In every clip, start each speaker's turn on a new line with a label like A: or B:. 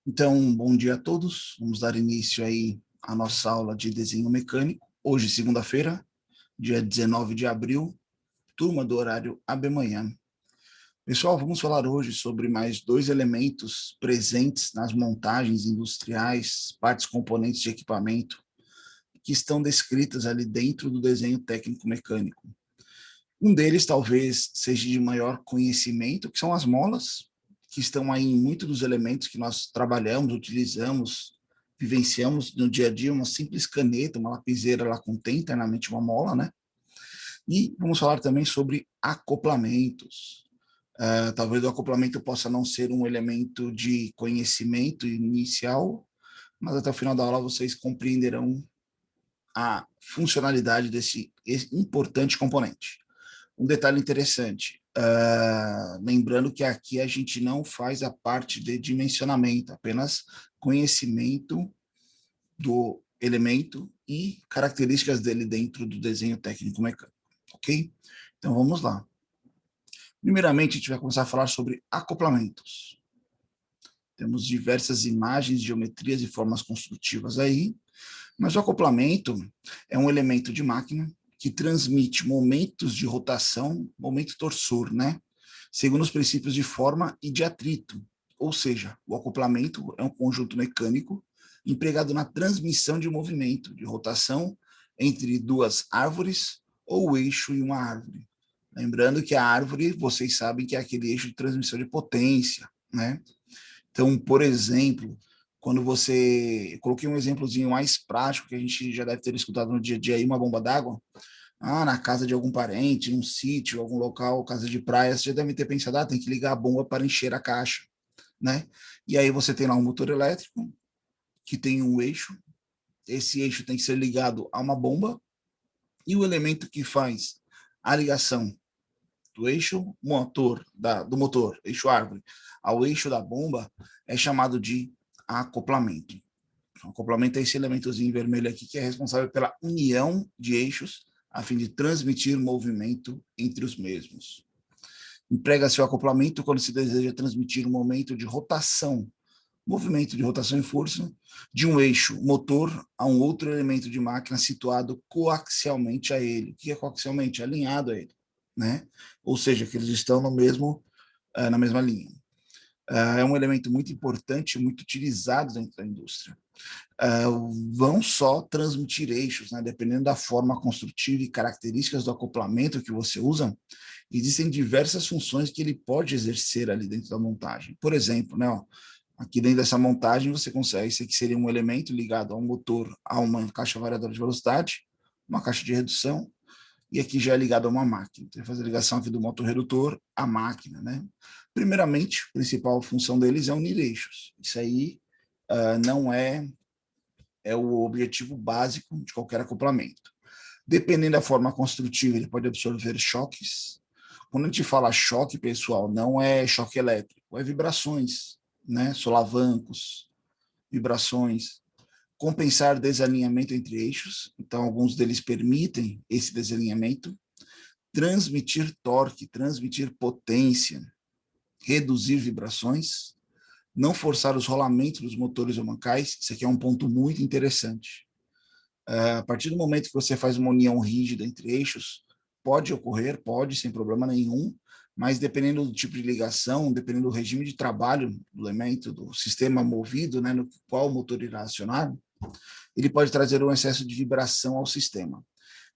A: Então, bom dia a todos. Vamos dar início aí à nossa aula de desenho mecânico. Hoje, segunda-feira, dia 19 de abril, turma do horário AB Manhã. Pessoal, vamos falar hoje sobre mais dois elementos presentes nas montagens industriais, partes componentes de equipamento, que estão descritas ali dentro do desenho técnico mecânico. Um deles talvez seja de maior conhecimento, que são as molas, que estão aí em muitos dos elementos que nós trabalhamos, utilizamos, vivenciamos no dia a dia. Uma simples caneta, uma lapiseira, ela contém internamente uma mola, né? E vamos falar também sobre acoplamentos. Talvez o acoplamento possa não ser um elemento de conhecimento inicial, mas até o final da aula vocês compreenderão a funcionalidade desse importante componente. Um detalhe interessante, lembrando que aqui a gente não faz a parte de dimensionamento, apenas conhecimento do elemento e características dele dentro do desenho técnico mecânico, ok? Então vamos lá. Primeiramente, a gente vai começar a falar sobre acoplamentos. Temos diversas imagens, geometrias e formas construtivas aí, mas o acoplamento é um elemento de máquina que transmite momentos de rotação, momento torsor, né? Segundo os princípios de forma e de atrito. Ou seja, o acoplamento é um conjunto mecânico empregado na transmissão de movimento, de rotação entre duas árvores ou o eixo e uma árvore. Lembrando que a árvore, vocês sabem que é aquele eixo de transmissão de potência, né? Então, por exemplo, quando você... Eu coloquei um exemplozinho mais prático que a gente já deve ter escutado no dia a dia aí, uma bomba d'água. Na casa de algum parente, num sítio, algum local, casa de praia, você já deve ter pensado, tem que ligar a bomba para encher a caixa, né? E aí você tem lá um motor elétrico, que tem um eixo, esse eixo tem que ser ligado a uma bomba, e o elemento que faz a ligação do eixo motor, do motor, eixo árvore, ao eixo da bomba, é chamado de acoplamento. O acoplamento é esse elementozinho vermelho aqui, que é responsável pela união de eixos, a fim de transmitir movimento entre os mesmos. Emprega-se o acoplamento quando se deseja transmitir um momento de rotação, movimento de rotação e força, de um eixo motor a um outro elemento de máquina situado coaxialmente a ele. O que é coaxialmente? Alinhado a ele, né? Ou seja, que eles estão no mesmo, na mesma linha. É um elemento muito importante, muito utilizado dentro da indústria. Vão só transmitir eixos, né? Dependendo da forma construtiva e características do acoplamento que você usa, existem diversas funções que ele pode exercer ali dentro da montagem. Por exemplo, né, aqui dentro dessa montagem você consegue, esse aqui seria um elemento ligado a um motor, a uma caixa variadora de velocidade, uma caixa de redução, e aqui já é ligado a uma máquina. Então, fazer a ligação aqui do motor redutor à máquina, né? Primeiramente, a principal função deles é unir eixos. Isso aí não é o objetivo básico de qualquer acoplamento. Dependendo da forma construtiva, ele pode absorver choques. Quando a gente fala choque, pessoal, não é choque elétrico, é vibrações, né? Solavancos, vibrações. Compensar desalinhamento entre eixos, então alguns deles permitem esse desalinhamento. Transmitir torque, transmitir potência, reduzir vibrações, não forçar os rolamentos dos motores ou mancais. Isso aqui é um ponto muito interessante. A partir do momento que você faz uma união rígida entre eixos, pode ocorrer, pode, sem problema nenhum, mas dependendo do tipo de ligação, dependendo do regime de trabalho do elemento, do sistema movido, né, no qual o motor irá acionar, ele pode trazer um excesso de vibração ao sistema.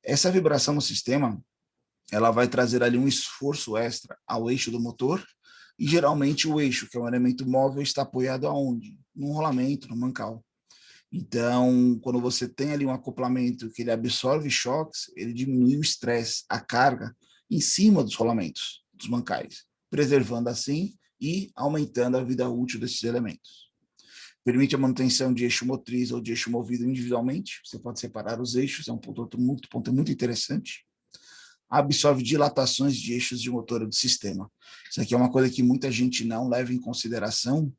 A: Essa vibração no sistema, ela vai trazer ali um esforço extra ao eixo do motor, e geralmente o eixo, que é um elemento móvel, está apoiado aonde? Num rolamento, no mancal. Então, quando você tem ali um acoplamento que ele absorve choques, ele diminui o estresse, a carga em cima dos rolamentos, dos mancais, preservando assim e aumentando a vida útil desses elementos. Permite a manutenção de eixo motriz ou de eixo movido individualmente. Você pode separar os eixos, é um ponto muito interessante. Absorve dilatações de eixos de motor do sistema. Isso aqui é uma coisa que muita gente não leva em consideração,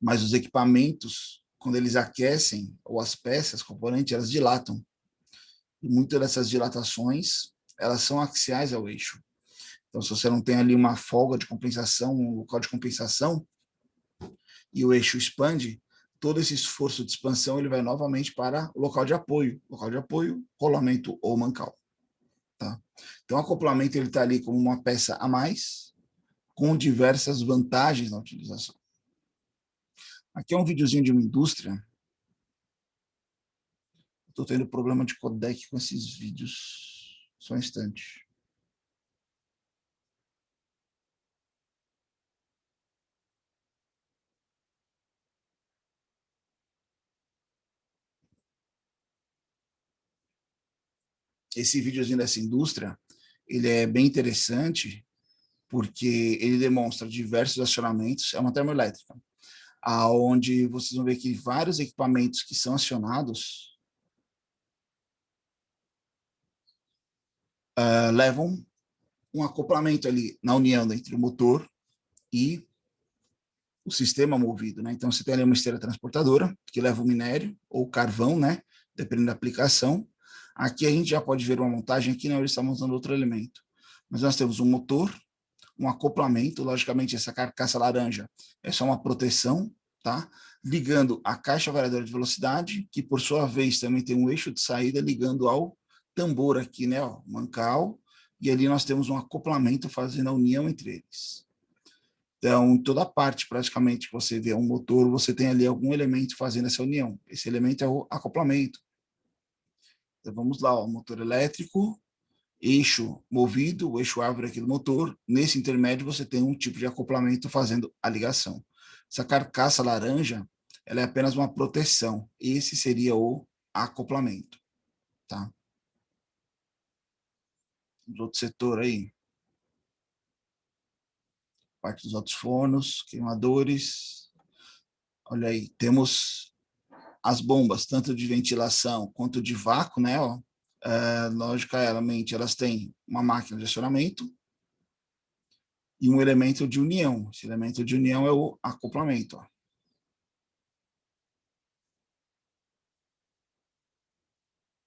A: mas os equipamentos, quando eles aquecem, ou as peças, componentes, elas dilatam. E muitas dessas dilatações, elas são axiais ao eixo. Então, se você não tem ali uma folga de compensação, um local de compensação, e o eixo expande, todo esse esforço de expansão ele vai novamente para o local de apoio, rolamento ou mancal. Tá? Então, o acoplamento ele está ali como uma peça a mais, com diversas vantagens na utilização. Aqui é um videozinho de uma indústria. Estou tendo problema de codec com esses vídeos. Só um instante. Esse videozinho dessa indústria, ele é bem interessante, porque ele demonstra diversos acionamentos, é uma termoelétrica, aonde vocês vão ver que vários equipamentos que são acionados levam um acoplamento ali na união entre o motor e o sistema movido, né? Então, você tem ali uma esteira transportadora que leva o minério ou carvão, né? Dependendo da aplicação. Aqui a gente já pode ver uma montagem, aqui não, ele está montando outro elemento. Mas nós temos um motor, um acoplamento, logicamente essa carcaça laranja é só uma proteção, tá? Ligando a caixa variadora de velocidade, que por sua vez também tem um eixo de saída ligando ao tambor aqui, né? Ó, mancal, e ali nós temos um acoplamento fazendo a união entre eles. Então, em toda parte, praticamente, que você vê um motor, você tem ali algum elemento fazendo essa união. Esse elemento é o acoplamento. Então, vamos lá, ó, motor elétrico, eixo movido, o eixo árvore aqui do motor. Nesse intermédio, você tem um tipo de acoplamento fazendo a ligação. Essa carcaça laranja, ela é apenas uma proteção. Esse seria o acoplamento, tá? Outro setor aí, parte dos altos fornos, queimadores. Olha aí, temos as bombas, tanto de ventilação quanto de vácuo, né? Ó, logicamente, elas têm uma máquina de acionamento e um elemento de união. Esse elemento de união é o acoplamento. Ó.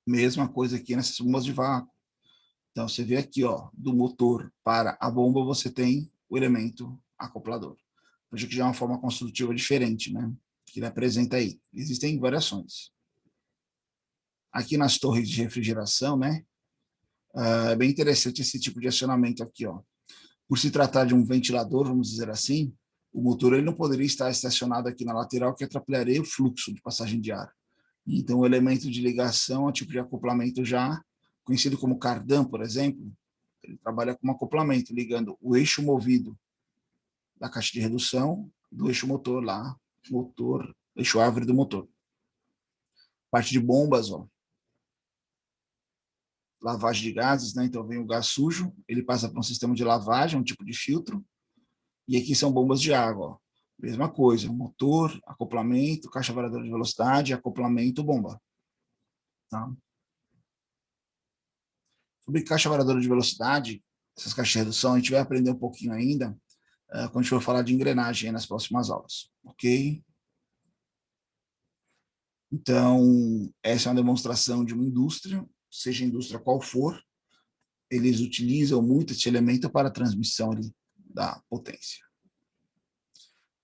A: Mesma coisa aqui nessas bombas de vácuo. Então, você vê aqui, ó, do motor para a bomba, você tem o elemento acoplador. Veja que já é uma forma construtiva diferente, né? Que ele apresenta aí. Existem variações. Aqui nas torres de refrigeração, né? É bem interessante esse tipo de acionamento aqui, ó. Por se tratar de um ventilador, vamos dizer assim, o motor ele não poderia estar estacionado aqui na lateral, que atrapalharia o fluxo de passagem de ar. Então, o elemento de ligação é um tipo de acoplamento já conhecido como cardan, por exemplo. Ele trabalha com um acoplamento, ligando o eixo movido da caixa de redução do eixo motor lá, eixo árvore do motor. Parte de bombas, ó, lavagem de gases, né? Então vem o gás sujo, ele passa para um sistema de lavagem, um tipo de filtro, e aqui são bombas de água, ó. Mesma coisa, motor, acoplamento, caixa variadora de velocidade, acoplamento, bomba. Tá? Sobre caixa variadora de velocidade, essas caixas de redução, a gente vai aprender um pouquinho ainda quando a gente for falar de engrenagem nas próximas aulas, ok? Então, essa é uma demonstração de uma indústria, seja a indústria qual for, eles utilizam muito esse elemento para a transmissão ali da potência.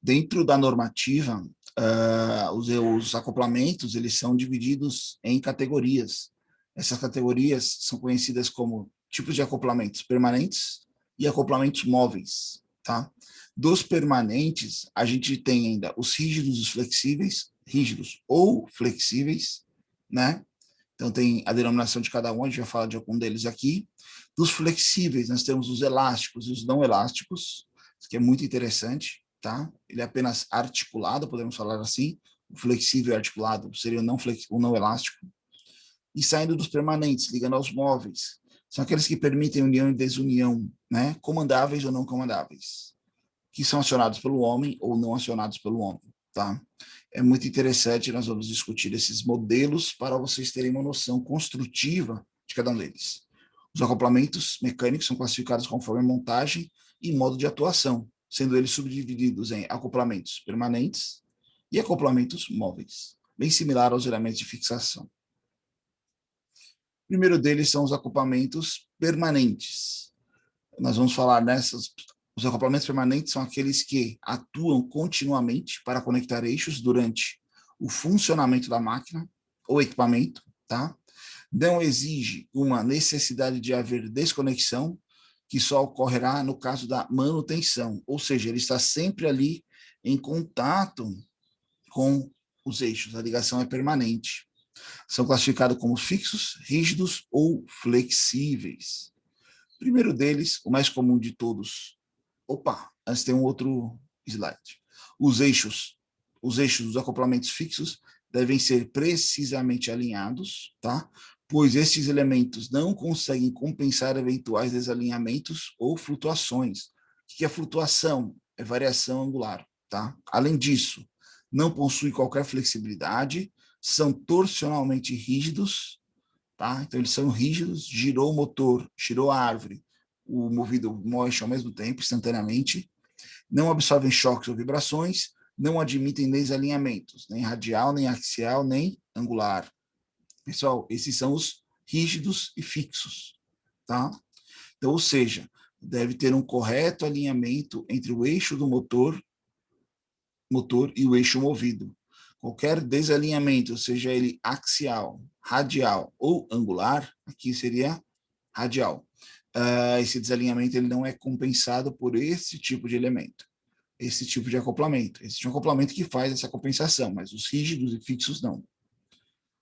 A: Dentro da normativa, os acoplamentos eles são divididos em categorias. Essas categorias são conhecidas como tipos de acoplamentos permanentes e acoplamentos móveis. Tá? Dos permanentes, a gente tem ainda os rígidos e os flexíveis, rígidos ou flexíveis, né? Então tem a denominação de cada um, a gente vai falar de algum deles aqui. Dos flexíveis, nós temos os elásticos e os não elásticos, que é muito interessante, tá? Ele é apenas articulado, podemos falar assim. O flexível e articulado seria o não elástico. E saindo dos permanentes, ligando aos móveis, são aqueles que permitem união e desunião, né? Comandáveis ou não comandáveis, que são acionados pelo homem ou não acionados pelo homem, tá? É muito interessante, nós vamos discutir esses modelos para vocês terem uma noção construtiva de cada um deles. Os acoplamentos mecânicos são classificados conforme a montagem e modo de atuação, sendo eles subdivididos em acoplamentos permanentes e acoplamentos móveis, bem similar aos elementos de fixação. O primeiro deles são os acoplamentos permanentes. Nós vamos falar Os acoplamentos permanentes são aqueles que atuam continuamente para conectar eixos durante o funcionamento da máquina ou equipamento, tá? Não exige uma necessidade de haver desconexão, que só ocorrerá no caso da manutenção, ou seja, ele está sempre ali em contato com os eixos, a ligação é permanente. São classificados como fixos, rígidos ou flexíveis. Primeiro deles, o mais comum de todos. Opa, antes tem um outro slide. Os eixos dos acoplamentos fixos devem ser precisamente alinhados, tá? Pois estes elementos não conseguem compensar eventuais desalinhamentos ou flutuações. O que é flutuação? É variação angular, tá? Além disso, não possuem qualquer flexibilidade, são torsionalmente rígidos, tá? Então eles são rígidos, girou o motor, girou a árvore, o movido mexe ao mesmo tempo, instantaneamente, não absorvem choques ou vibrações, não admitem desalinhamentos, nem radial, nem axial, nem angular. Pessoal, esses são os rígidos e fixos, tá? Então, ou seja, deve ter um correto alinhamento entre o eixo do motor e o eixo movido. Qualquer desalinhamento, seja ele axial, radial ou angular, aqui seria radial. Esse desalinhamento ele não é compensado por esse tipo de elemento, esse tipo de acoplamento. Existe um acoplamento que faz essa compensação, mas os rígidos e fixos não.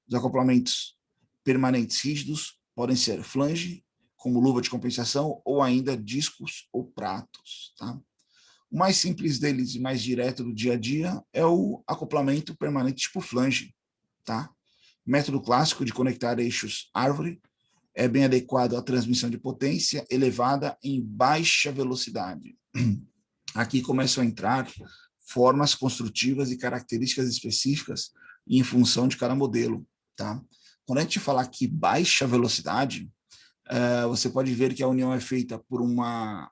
A: Os acoplamentos permanentes rígidos podem ser flange, como luva de compensação, ou ainda discos ou pratos, tá? O mais simples deles e mais direto do dia a dia é o acoplamento permanente tipo flange, tá? Método clássico de conectar eixos árvore é bem adequado à transmissão de potência elevada em baixa velocidade. Aqui começam a entrar formas construtivas e características específicas em função de cada modelo, tá? Quando a gente fala aqui baixa velocidade, você pode ver que a união é feita por uma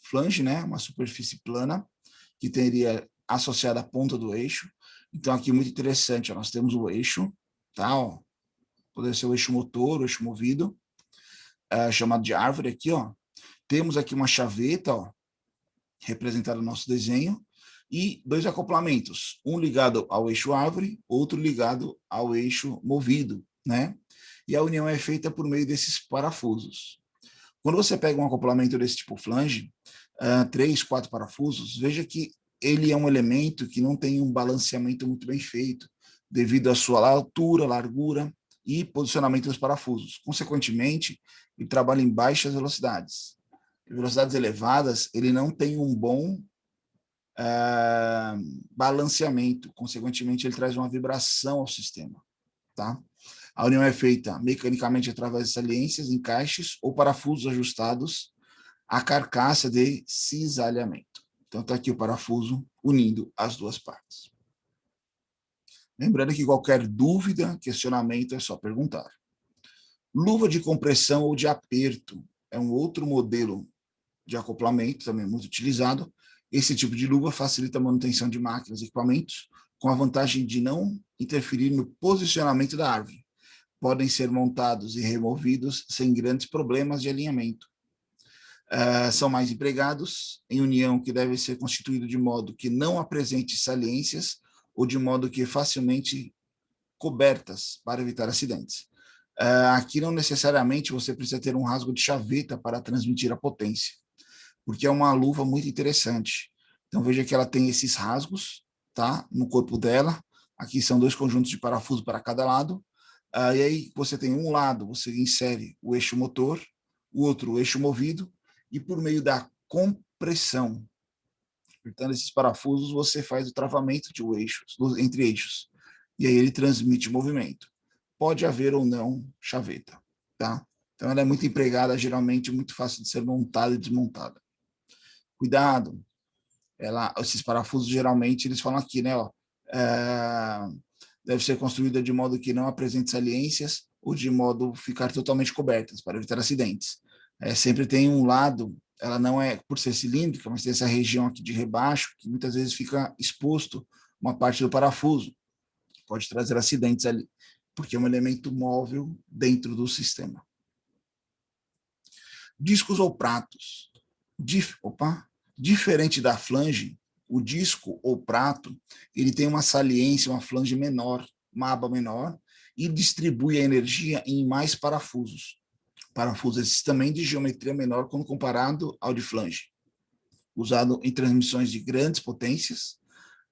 A: flange, né, uma superfície plana, que teria associada à ponta do eixo. Então, aqui muito interessante, ó, nós temos o eixo, tá, ó, poderia ser o eixo motor, o eixo movido, chamado de árvore aqui, ó. Temos aqui uma chaveta, ó, representada no nosso desenho, e dois acoplamentos, um ligado ao eixo árvore, outro ligado ao eixo movido, né? E a união é feita por meio desses parafusos. Quando você pega um acoplamento desse tipo flange, 3, 4 parafusos, veja que ele é um elemento que não tem um balanceamento muito bem feito, devido à sua altura, largura e posicionamento dos parafusos. Consequentemente, ele trabalha em baixas velocidades. Em velocidades elevadas, ele não tem um bom balanceamento, consequentemente, ele traz uma vibração ao sistema, tá? A união é feita mecanicamente através de saliências, encaixes ou parafusos ajustados à carcaça de cisalhamento. Então, está aqui o parafuso unindo as duas partes. Lembrando que qualquer dúvida, questionamento, é só perguntar. Luva de compressão ou de aperto é um outro modelo de acoplamento, também muito utilizado. Esse tipo de luva facilita a manutenção de máquinas e equipamentos, com a vantagem de não interferir no posicionamento da árvore. Podem ser montados e removidos sem grandes problemas de alinhamento. São mais empregados em união que deve ser constituído de modo que não apresente saliências ou de modo que facilmente cobertas para evitar acidentes. Aqui não necessariamente você precisa ter um rasgo de chaveta para transmitir a potência, porque é uma luva muito interessante. Então veja que ela tem esses rasgos, tá, no corpo dela. Aqui são dois conjuntos de parafuso para cada lado. E aí você tem um lado, você insere o eixo motor, o outro o eixo movido, e por meio da compressão, apertando esses parafusos, você faz o travamento de eixos, entre eixos. E aí ele transmite o movimento. Pode haver ou não chaveta, tá? Então ela é muito empregada, geralmente muito fácil de ser montada e desmontada. Cuidado, esses parafusos geralmente eles falam aqui, né? Ó, deve ser construída de modo que não apresente saliências ou de modo ficar totalmente cobertas para evitar acidentes. Sempre tem um lado, ela não é por ser cilíndrica, mas tem essa região aqui de rebaixo que muitas vezes fica exposto uma parte do parafuso, pode trazer acidentes ali, porque é um elemento móvel dentro do sistema. Discos ou pratos. Diferente da flange, o disco ou prato, ele tem uma saliência, uma flange menor, uma aba menor, e distribui a energia em mais parafusos. Parafusos esses também de geometria menor quando comparado ao de flange. Usado em transmissões de grandes potências,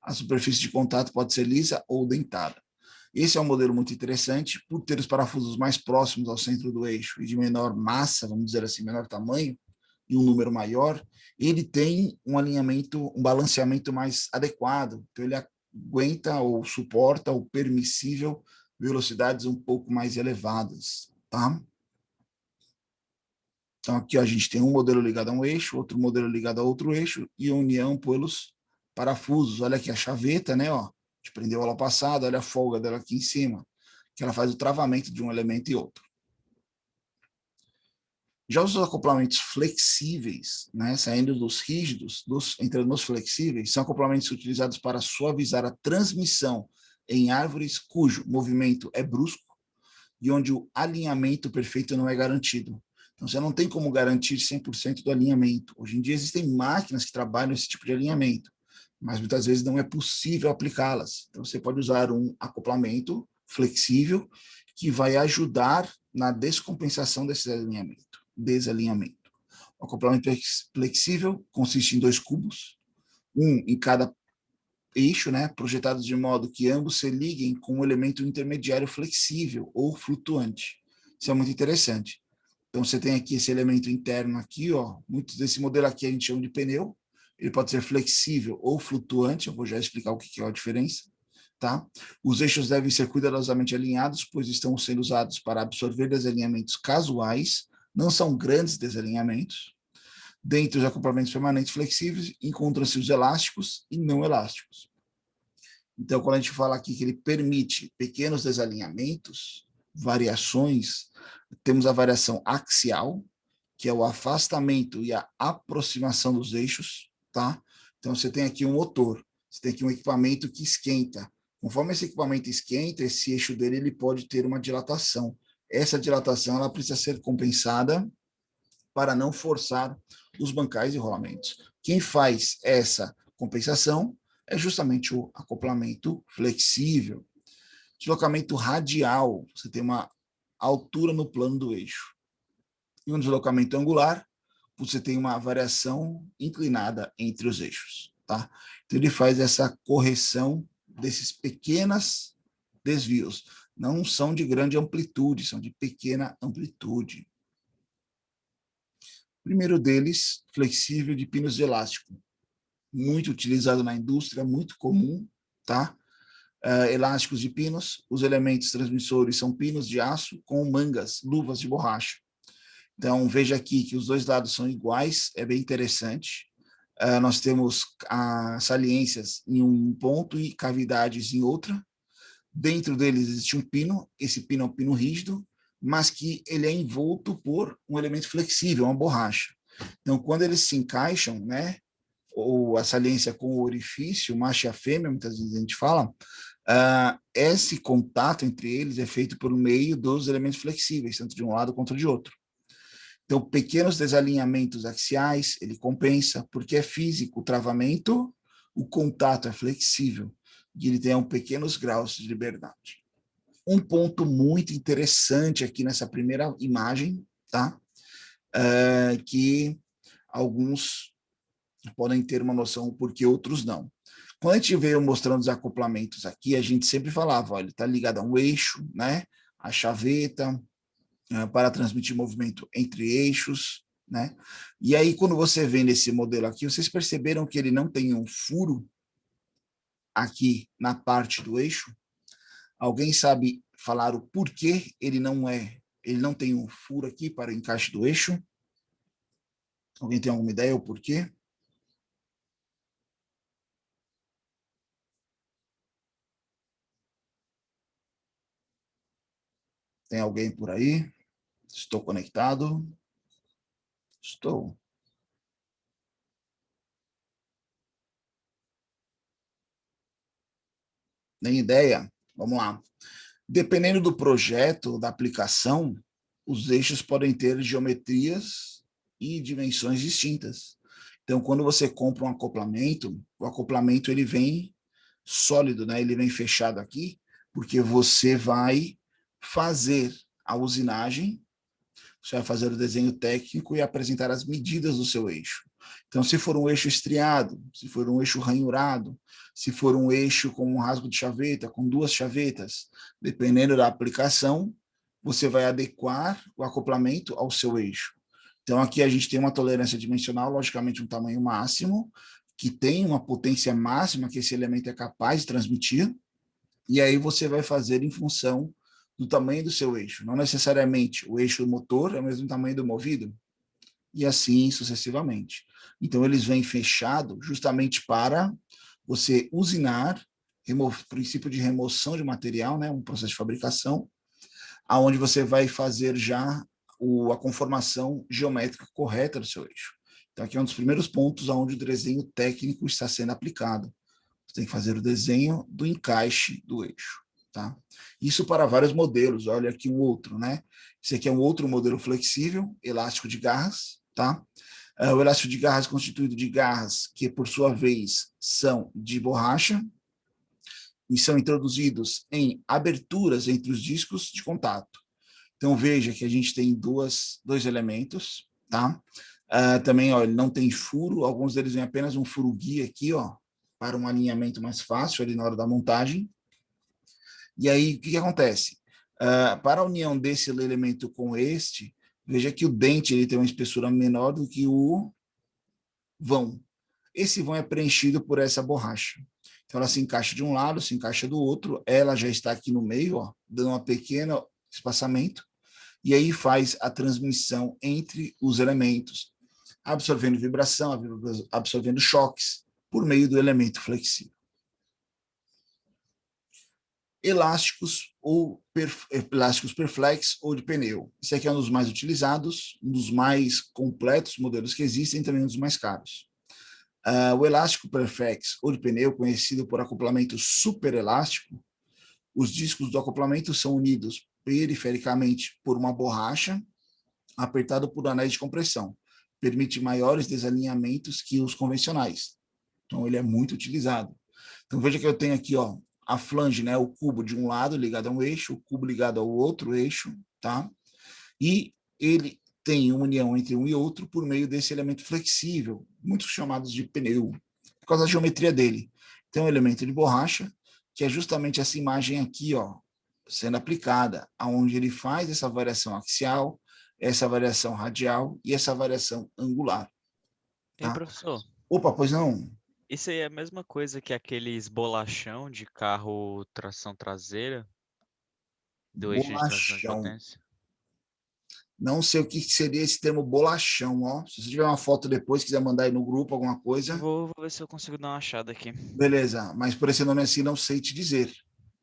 A: a superfície de contato pode ser lisa ou dentada. Esse é um modelo muito interessante, por ter os parafusos mais próximos ao centro do eixo e de menor massa, vamos dizer assim, menor tamanho, e um número maior, ele tem um alinhamento, um balanceamento mais adequado, então ele aguenta ou suporta o permissível velocidades um pouco mais elevadas, tá? Então aqui ó, a gente tem um modelo ligado a um eixo, outro modelo ligado a outro eixo e a união pelos parafusos. Olha aqui a chaveta, né? Ó, a gente prendeu ela passada, olha a folga dela aqui em cima, que ela faz o travamento de um elemento e outro. Já os acoplamentos flexíveis, né, saindo dos rígidos, entrando nos flexíveis, são acoplamentos utilizados para suavizar a transmissão em árvores cujo movimento é brusco e onde o alinhamento perfeito não é garantido. Então, você não tem como garantir 100% do alinhamento. Hoje em dia existem máquinas que trabalham esse tipo de alinhamento, mas muitas vezes não é possível aplicá-las. Então, você pode usar um acoplamento flexível que vai ajudar na descompensação desse desalinhamento. O acoplamento flexível consiste em 2 cubos, um em cada eixo, né, projetados de modo que ambos se liguem com um elemento intermediário flexível ou flutuante. Isso é muito interessante. Então, você tem aqui esse elemento interno aqui, ó, muitos desse modelo aqui a gente chama de pneu, ele pode ser flexível ou flutuante, eu vou já explicar o que é a diferença, tá? Os eixos devem ser cuidadosamente alinhados, pois estão sendo usados para absorver desalinhamentos casuais, não são grandes desalinhamentos. Dentre os acoplamentos permanentes flexíveis, encontram-se os elásticos e não elásticos. Então, quando a gente fala aqui que ele permite pequenos desalinhamentos, variações, temos a variação axial, que é o afastamento e a aproximação dos eixos, tá? Então, você tem aqui um motor, você tem aqui um equipamento que esquenta. Conforme esse equipamento esquenta, esse eixo dele ele pode ter uma dilatação. Essa dilatação ela precisa ser compensada para não forçar os bancais e rolamentos. Quem faz essa compensação é justamente o acoplamento flexível. Deslocamento radial, você tem uma altura no plano do eixo. E um deslocamento angular, você tem uma variação inclinada entre os eixos. Tá? Então, ele faz essa correção desses pequenos desvios. Não são de grande amplitude, são de pequena amplitude. O primeiro deles, flexível de pinos de elástico. Muito utilizado na indústria, muito comum, tá? Elásticos de pinos, os elementos transmissores são pinos de aço com mangas, luvas de borracha. Então, veja aqui que os dois lados são iguais, é bem interessante. Nós temos saliências em um ponto e cavidades em outra. Dentro deles existe um pino, esse pino é um pino rígido, mas que ele é envolto por um elemento flexível, uma borracha. Então, quando eles se encaixam, né, ou a saliência com o orifício, o macho e a fêmea, muitas vezes a gente fala, esse contato entre eles é feito por meio dos elementos flexíveis, tanto de um lado quanto de outro. Então, pequenos desalinhamentos axiais, ele compensa, porque é físico o travamento, o contato é flexível, e ele tem pequenos graus de liberdade. Um ponto muito interessante aqui nessa primeira imagem, tá? Que alguns podem ter uma noção porque outros não. Quando a gente veio mostrando os acoplamentos aqui, a gente sempre falava, olha, ele está ligado a um eixo, né? A chaveta, para transmitir movimento entre eixos, né? E aí, quando você vê nesse modelo aqui, vocês perceberam que ele não tem um furo aqui na parte do eixo? Alguém sabe falar o porquê ele não tem um furo aqui para o encaixe do eixo? Alguém tem alguma ideia o porquê? Tem alguém por aí? Estou conectado? Estou. Nem ideia? Vamos lá. Dependendo do projeto, da aplicação, os eixos podem ter geometrias e dimensões distintas. Então, quando você compra um acoplamento, o acoplamento ele vem sólido, né? Ele vem fechado aqui, porque você vai fazer a usinagem, você vai fazer o desenho técnico e apresentar as medidas do seu eixo. Então, se for um eixo estriado, se for um eixo ranhurado, se for um eixo com um rasgo de chaveta, com 2 chavetas, dependendo da aplicação, você vai adequar o acoplamento ao seu eixo. Então, aqui a gente tem uma tolerância dimensional, logicamente um tamanho máximo, que tem uma potência máxima que esse elemento é capaz de transmitir, e aí você vai fazer em função do tamanho do seu eixo. Não necessariamente o eixo do motor é o mesmo tamanho do movido, e assim sucessivamente. Então, eles vêm fechados justamente para você usinar, princípio de remoção de material, né, um processo de fabricação, aonde você vai fazer já a conformação geométrica correta do seu eixo. Então, aqui é um dos primeiros pontos onde o desenho técnico está sendo aplicado. Você tem que fazer o desenho do encaixe do eixo. Tá? Isso para vários modelos. Olha aqui um outro, né? Esse aqui é um outro modelo flexível, elástico de garras. Tá? O elástico de garras é constituído de garras que, por sua vez, são de borracha e são introduzidos em aberturas entre os discos de contato. Então, veja que a gente tem dois elementos, tá? Também, ó, ele não tem furo, alguns deles vêm apenas um furo guia aqui, ó, para um alinhamento mais fácil ali na hora da montagem. E aí, o que acontece? Para a união desse elemento com este, veja que o dente ele tem uma espessura menor do que o vão. Esse vão é preenchido por essa borracha. Então, ela se encaixa de um lado, se encaixa do outro, ela já está aqui no meio, ó, dando um pequeno espaçamento, e aí faz a transmissão entre os elementos, absorvendo vibração, absorvendo choques, por meio do elemento flexível. Elásticos perflex ou de pneu. Esse aqui é um dos mais utilizados, um dos mais completos modelos que existem, também um dos mais caros. O elástico perflex ou de pneu, conhecido por acoplamento superelástico, os discos do acoplamento são unidos perifericamente por uma borracha, apertado por anéis de compressão. Permite maiores desalinhamentos que os convencionais. Então, ele é muito utilizado. Então, veja que eu tenho aqui, ó, a flange, né, o cubo de um lado ligado a um eixo, o cubo ligado ao outro eixo, tá? E ele tem uma união entre um e outro por meio desse elemento flexível, muitos chamados de pneu, por causa da geometria dele. Tem um elemento de borracha, que é justamente essa imagem aqui, ó, sendo aplicada, aonde ele faz essa variação axial, essa variação radial e essa variação angular.
B: E aí,
A: Tá?
B: professor,
A: Opa, pois não?
B: isso aí é a mesma coisa que aqueles bolachão de carro tração traseira, do eixo de transmissão de
A: Bolachão.
B: potência?
A: Não sei o que seria esse termo bolachão, ó. Se você tiver uma foto depois, quiser mandar aí no grupo alguma coisa,
B: Vou ver se eu consigo dar uma achada aqui.
A: beleza. Mas por esse nome assim, não sei te dizer.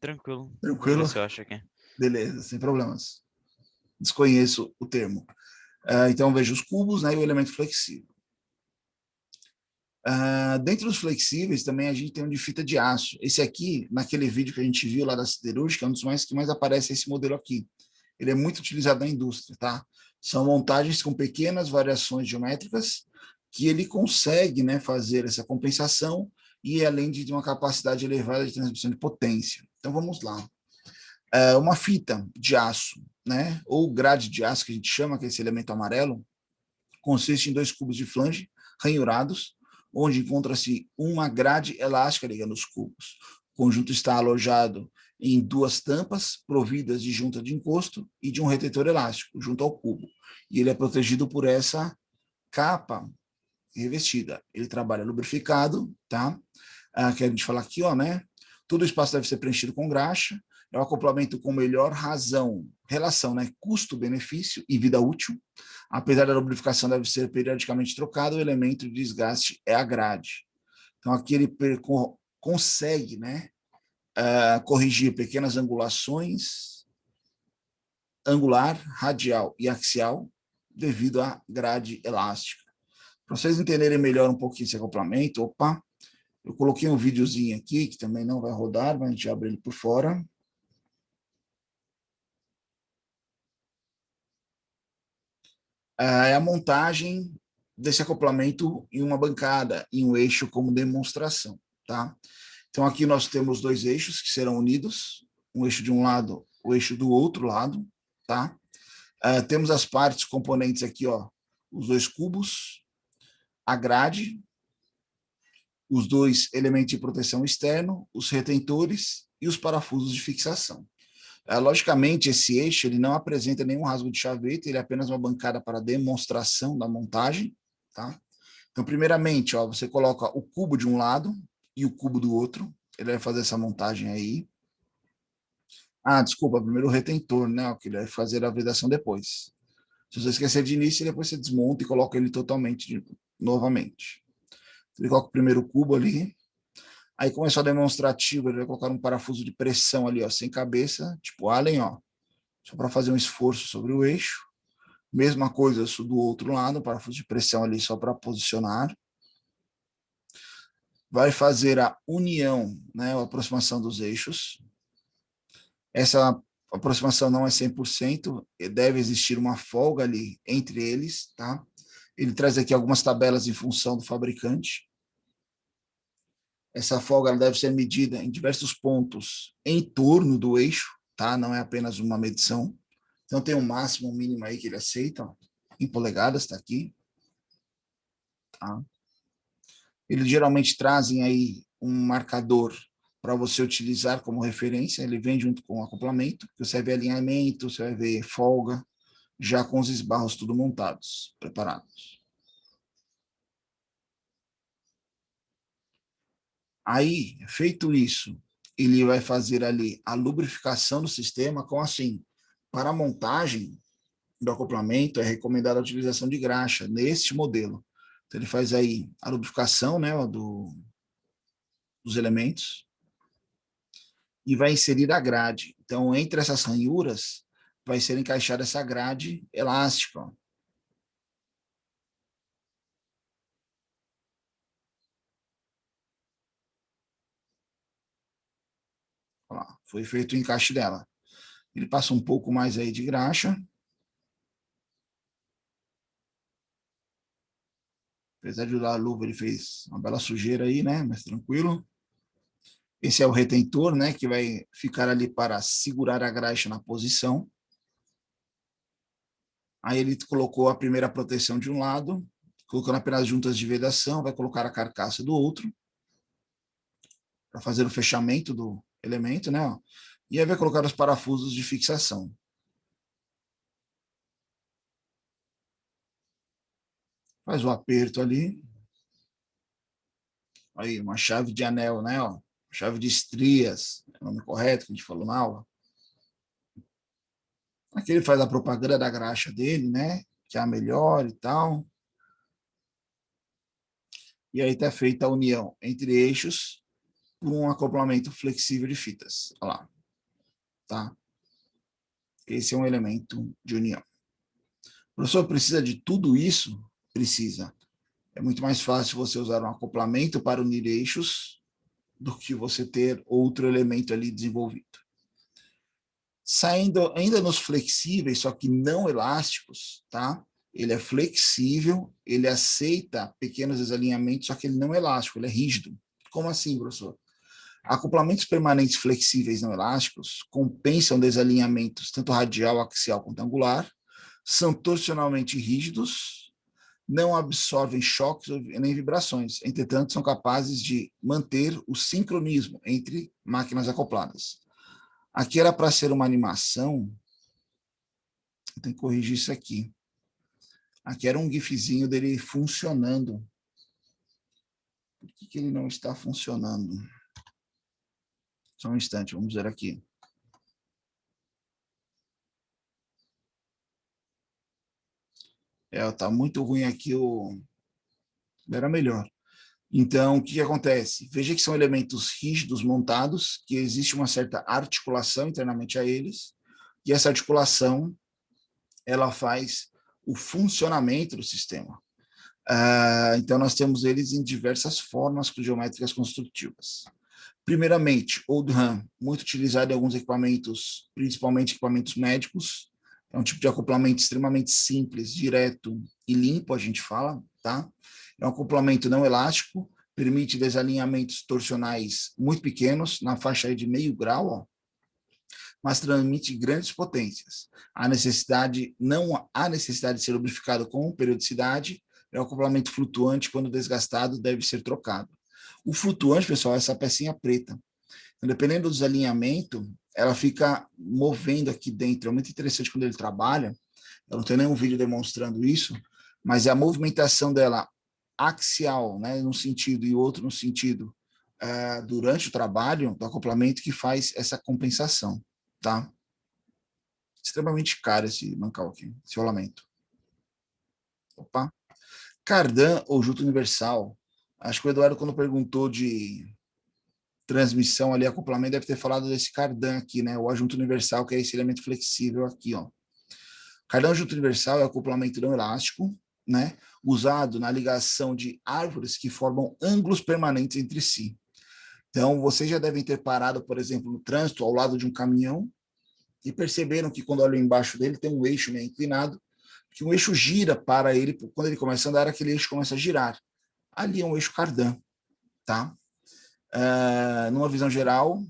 B: Tranquilo, vou ver
A: Tranquilo?
B: se eu acho aqui.
A: Beleza, sem problemas. Desconheço o termo. Então, veja os cubos, né, e o elemento flexível. Dentro dos flexíveis, também a gente tem um de fita de aço. Esse aqui, naquele vídeo que a gente viu lá da siderúrgica, é um dos que mais aparece esse modelo aqui. Ele é muito utilizado na indústria, tá? São montagens com pequenas variações geométricas que ele consegue, né, fazer essa compensação e além de uma capacidade elevada de transmissão de potência. Então, vamos lá. Uma fita de aço, né, ou grade de aço, que a gente chama, que é esse elemento amarelo, consiste em 2 cubos de flange ranhurados, onde encontra-se uma grade elástica ligando os cubos. O conjunto está alojado em 2 tampas providas de junta de encosto e de um retentor elástico junto ao cubo. E ele é protegido por essa capa revestida. Ele trabalha lubrificado, tá? Que a gente fala aqui, ó, né? Todo o espaço deve ser preenchido com graxa. É o acoplamento com melhor relação, né? Custo-benefício e vida útil. Apesar da lubrificação deve ser periodicamente trocada, o elemento de desgaste é a grade. Então, aqui ele consegue, né? Corrigir pequenas angulações, angular, radial e axial, devido à grade elástica. Para vocês entenderem melhor um pouquinho esse acoplamento, opa, eu coloquei um videozinho aqui, que também não vai rodar, mas a gente abre ele por fora. É a montagem desse acoplamento em uma bancada, em um eixo como demonstração, tá? Então, aqui nós temos dois eixos que serão unidos, um eixo de um lado, o eixo do outro lado, tá? Temos as partes componentes aqui, ó, os dois cubos, a grade, os dois elementos de proteção externo, os retentores e os parafusos de fixação. Logicamente, esse eixo ele não apresenta nenhum rasgo de chaveta, ele é apenas uma bancada para demonstração da montagem, tá? Então, primeiramente, ó, você coloca o cubo de um lado e o cubo do outro, ele vai fazer essa montagem aí. Desculpa, primeiro o retentor, né, que ele vai fazer a vedação depois. Se você esquecer de início, depois você desmonta e coloca ele totalmente novamente. Ele coloca o primeiro cubo ali, aí começou a demonstrativo, ele vai colocar um parafuso de pressão ali, ó, sem cabeça, tipo Allen, ó, só para fazer um esforço sobre o eixo. Mesma coisa do outro lado, parafuso de pressão ali só para posicionar. Vai fazer a união, né, a aproximação dos eixos. Essa aproximação não é 100%, deve existir uma folga ali entre eles, tá? Ele traz aqui algumas tabelas em função do fabricante. Essa folga deve ser medida em diversos pontos em torno do eixo, tá? Não é apenas uma medição. Então tem um máximo, um mínimo aí que ele aceita, ó, em polegadas, está aqui. Tá? Eles geralmente trazem aí um marcador para você utilizar como referência, ele vem junto com o acoplamento, você vai ver alinhamento, você vai ver folga, já com os esbarros tudo montados, preparados. Aí, feito isso, ele vai fazer ali a lubrificação do sistema com assim, para a montagem do acoplamento é recomendada a utilização de graxa neste modelo. Então ele faz aí a lubrificação, né, dos elementos e vai inserir a grade. Então, entre essas ranhuras, vai ser encaixada essa grade elástica. Ó, foi feito o encaixe dela. Ele passa um pouco mais aí de graxa. Apesar de usar a luva, ele fez uma bela sujeira aí, né? Mas tranquilo. Esse é o retentor, né? Que vai ficar ali para segurar a graxa na posição. Aí ele colocou a primeira proteção de um lado, colocando apenas juntas de vedação, vai colocar a carcaça do outro, para fazer o fechamento do elemento, né? E aí vai colocar os parafusos de fixação. Faz o aperto ali. Aí, uma chave de anel, né? Ó, chave de estrias, é o nome correto que a gente falou na aula. Aqui ele faz a propaganda da graxa dele, né? Que é a melhor e tal. E aí está feita a união entre eixos por um acoplamento flexível de fitas. Olha lá. Tá? Esse é um elemento de união. O professor precisa de tudo isso? Precisa. É muito mais fácil você usar um acoplamento para unir eixos do que você ter outro elemento ali desenvolvido. Saindo ainda nos flexíveis, só que não elásticos, tá? Ele é flexível, ele aceita pequenos desalinhamentos, só que ele não é elástico, ele é rígido. Como assim, professor? Acoplamentos permanentes flexíveis não elásticos compensam desalinhamentos tanto radial, axial quanto angular, são torsionalmente rígidos, não absorvem choques nem vibrações, entretanto são capazes de manter o sincronismo entre máquinas acopladas. Aqui era para ser uma animação, eu tenho que corrigir isso aqui. Aqui era um gifzinho dele funcionando. Por que ele não está funcionando? Só um instante, vamos ver aqui. Tá muito ruim aqui era melhor. Então, o que acontece? Veja que são elementos rígidos montados, que existe uma certa articulação internamente a eles, e essa articulação, ela faz o funcionamento do sistema. Então, nós temos eles em diversas formas geométricas construtivas. Primeiramente, Old RAM, muito utilizado em alguns equipamentos, principalmente equipamentos médicos. É um tipo de acoplamento extremamente simples, direto e limpo, a gente fala, tá? É um acoplamento não elástico, permite desalinhamentos torsionais muito pequenos, na faixa aí de meio grau, ó, mas transmite grandes potências. Não há necessidade de ser lubrificado com periodicidade, é o acoplamento flutuante, quando desgastado, deve ser trocado. O flutuante, pessoal, é essa pecinha preta. Então, dependendo do desalinhamento, ela fica movendo aqui dentro. É muito interessante quando ele trabalha. Eu não tenho nenhum vídeo demonstrando isso, mas é a movimentação dela axial, né, num sentido e outro no sentido, durante o trabalho do acoplamento, que faz essa compensação, tá? Extremamente caro esse mancal aqui, esse rolamento. Opa. Cardan ou junta universal? Acho que o Eduardo, quando perguntou de transmissão ali, acoplamento, deve ter falado desse cardan aqui, né? O junta universal, que é esse elemento flexível aqui, ó. Cardan junta universal é acoplamento não elástico, né? Usado na ligação de árvores que formam ângulos permanentes entre si. Então, vocês já devem ter parado, por exemplo, no trânsito, ao lado de um caminhão, e perceberam que quando olham embaixo dele tem um eixo meio inclinado, que um eixo gira para ele, quando ele começa a andar, aquele eixo começa a girar. Ali é um eixo cardan, tá? Numa visão geral,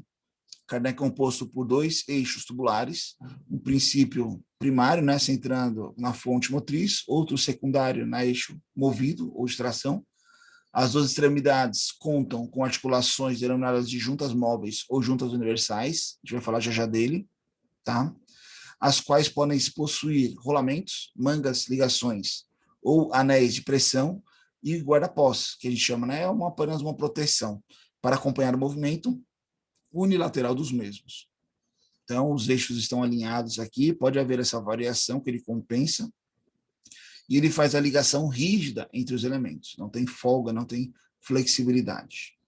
A: cardan é composto por dois eixos tubulares, um princípio primário, né, centrando na fonte motriz, outro secundário na eixo movido ou de tração. As duas extremidades contam com articulações denominadas de juntas móveis ou juntas universais, a gente vai falar já já dele, tá? As quais podem possuir rolamentos, mangas, ligações ou anéis de pressão e guarda-pós, que a gente chama, né? Apenas uma proteção para acompanhar o movimento unilateral dos mesmos. Então, os eixos estão alinhados aqui, pode haver essa variação que ele compensa, e ele faz a ligação rígida entre os elementos, não tem folga, não tem flexibilidade.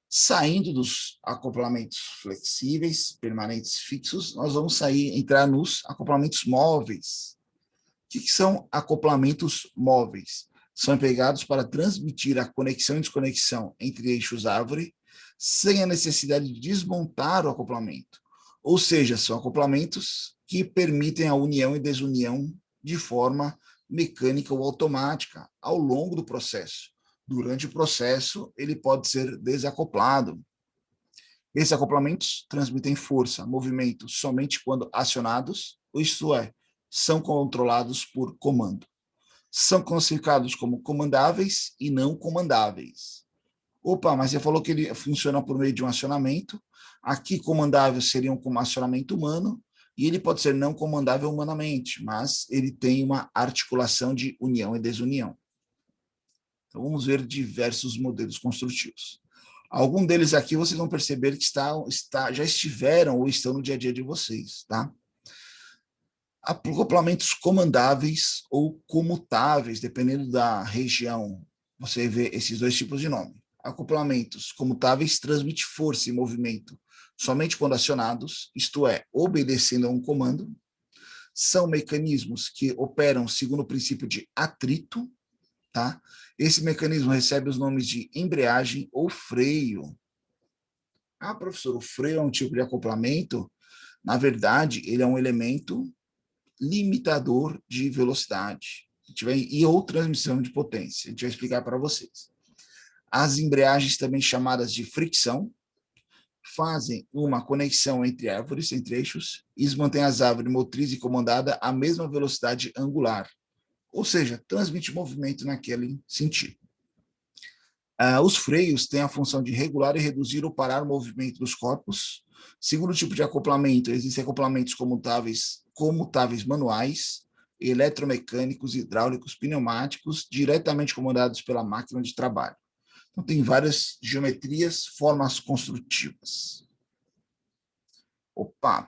A: Saindo dos acoplamentos flexíveis, permanentes, fixos, nós vamos entrar nos acoplamentos móveis. O que são acoplamentos móveis? São empregados para transmitir a conexão e desconexão entre eixos árvore, sem a necessidade de desmontar o acoplamento. Ou seja, são acoplamentos que permitem a união e desunião de forma mecânica ou automática ao longo do processo. Durante o processo, ele pode ser desacoplado. Esses acoplamentos transmitem força, movimento somente quando acionados, isto é, são controlados por comando. São classificados como comandáveis e não comandáveis. Opa, mas você falou que ele funciona por meio de um acionamento. Aqui, comandáveis seriam como acionamento humano, e ele pode ser não comandável humanamente, mas ele tem uma articulação de união e desunião. Então, vamos ver diversos modelos construtivos. Algum deles aqui vocês vão perceber que já estiveram ou estão no dia a dia de vocês, tá? Acoplamentos comandáveis ou comutáveis, dependendo da região, você vê esses dois tipos de nome. Acoplamentos comutáveis transmitem força e movimento somente quando acionados, isto é, obedecendo a um comando. São mecanismos que operam segundo o princípio de atrito, tá? Esse mecanismo recebe os nomes de embreagem ou freio. Ah, professor, o freio é um tipo de acoplamento? Na verdade, ele é um elemento limitador de velocidade e ou transmissão de potência. A gente vai explicar para vocês. As embreagens, também chamadas de fricção, fazem uma conexão entre árvores, entre eixos, e mantém as árvores motriz e comandada à mesma velocidade angular, ou seja, transmite movimento naquele sentido. Os freios têm a função de regular e reduzir ou parar o movimento dos corpos. Segundo tipo de acoplamento, existem acoplamentos comutáveis manuais, eletromecânicos, hidráulicos, pneumáticos, diretamente comandados pela máquina de trabalho. Então, tem várias geometrias, formas construtivas.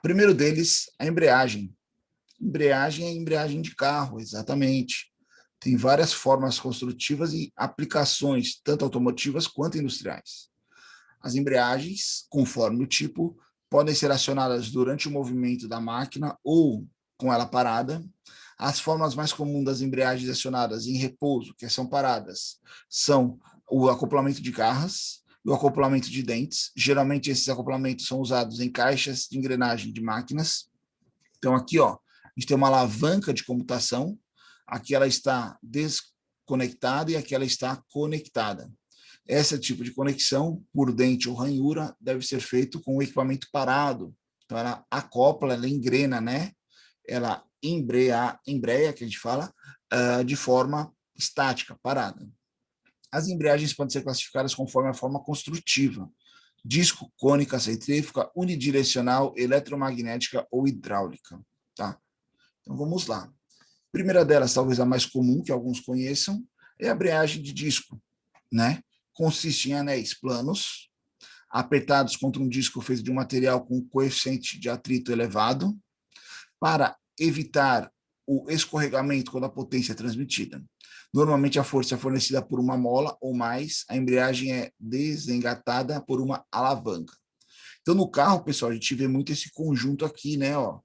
A: Primeiro deles, a embreagem. Embreagem é embreagem de carro, exatamente. Tem várias formas construtivas e aplicações, tanto automotivas quanto industriais. As embreagens, conforme o tipo, podem ser acionadas durante o movimento da máquina ou com ela parada. As formas mais comuns das embreagens acionadas em repouso, que são paradas, são o acoplamento de garras e o acoplamento de dentes. Geralmente, esses acoplamentos são usados em caixas de engrenagem de máquinas. Então, aqui, ó, a gente tem uma alavanca de comutação. Aqui ela está conectada e aqui ela está conectada. Esse tipo de conexão, por dente ou ranhura, deve ser feito com o equipamento parado. Então, ela acopla, ela engrena, né? Ela embreia, que a gente fala, de forma estática, parada. As embreagens podem ser classificadas conforme a forma construtiva: disco, cônica, centrífuga, unidirecional, eletromagnética ou hidráulica. Tá? Então, vamos lá. A primeira delas, talvez a mais comum, que alguns conheçam, é a embreagem de disco, né? Consiste em anéis planos, apertados contra um disco feito de um material com coeficiente de atrito elevado, para evitar o escorregamento quando a potência é transmitida. Normalmente a força é fornecida por uma mola ou mais, a embreagem é desengatada por uma alavanca. Então, no carro, pessoal, a gente vê muito esse conjunto aqui, né? Ó,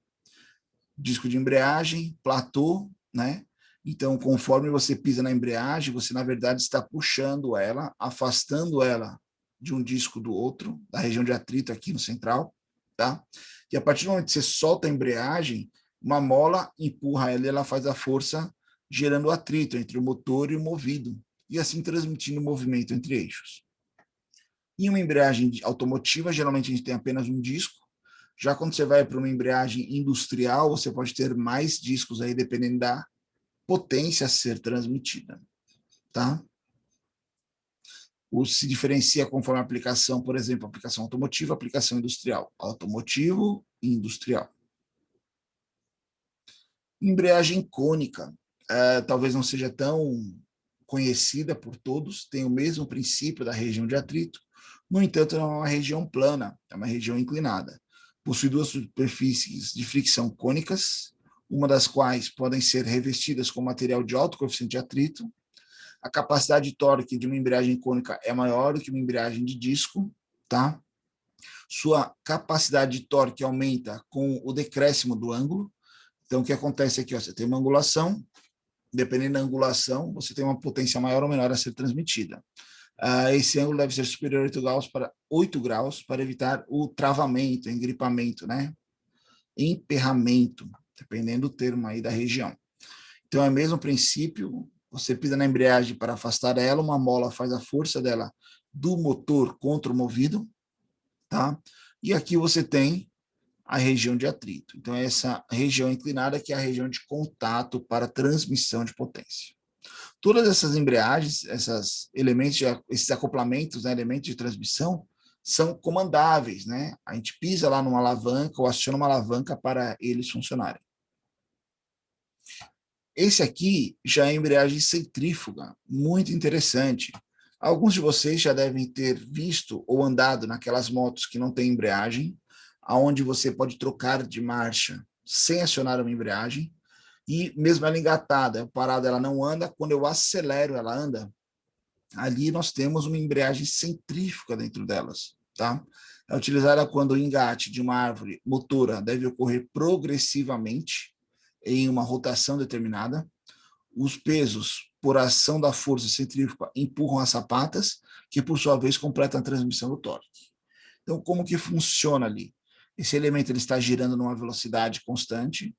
A: disco de embreagem, platô, né? Então, conforme você pisa na embreagem, você, na verdade, está puxando ela, afastando ela de um disco do outro, da região de atrito aqui no central, tá? E a partir do momento que você solta a embreagem, uma mola empurra ela e ela faz a força gerando atrito entre o motor e o movido, e assim transmitindo movimento entre eixos. Em uma embreagem automotiva, geralmente a gente tem apenas um disco. Já quando você vai para uma embreagem industrial, você pode ter mais discos aí, dependendo da potência a ser transmitida, tá? Se diferencia conforme a aplicação, por exemplo, aplicação automotiva, aplicação industrial. Automotivo e industrial. Embreagem cônica, talvez não seja tão conhecida por todos, tem o mesmo princípio da região de atrito, no entanto, não é uma região plana, é uma região inclinada. Possui duas superfícies de fricção cônicas, uma das quais podem ser revestidas com material de alto coeficiente de atrito. A capacidade de torque de uma embreagem cônica é maior do que uma embreagem de disco, tá? Sua capacidade de torque aumenta com o decréscimo do ângulo. Então, o que acontece aqui? Ó, você tem uma angulação, dependendo da angulação, você tem uma potência maior ou menor a ser transmitida. Esse ângulo deve ser superior a 8 graus para evitar o travamento, engripamento, né? Emperramento, dependendo do termo aí da região. Então, é o mesmo princípio, você pisa na embreagem para afastar ela, uma mola faz a força dela do motor contra o movido, tá? E aqui você tem a região de atrito. Então, essa região inclinada que é a região de contato para transmissão de potência. Todas essas embreagens, esses acoplamentos, né, elementos de transmissão, são comandáveis, né? A gente pisa lá numa alavanca ou aciona uma alavanca para eles funcionarem. Esse aqui já é a embreagem centrífuga, muito interessante. Alguns de vocês já devem ter visto ou andado naquelas motos que não têm embreagem, aonde você pode trocar de marcha sem acionar uma embreagem, e mesmo ela engatada, parada, ela não anda, quando eu acelero, ela anda. Ali nós temos uma embreagem centrífuga dentro delas, tá? É utilizada quando o engate de uma árvore motora deve ocorrer progressivamente, em uma rotação determinada. Os pesos, por ação da força centrífuga, empurram as sapatas, que por sua vez completam a transmissão do torque. Então, como que funciona ali? Esse elemento ele está girando numa velocidade constante,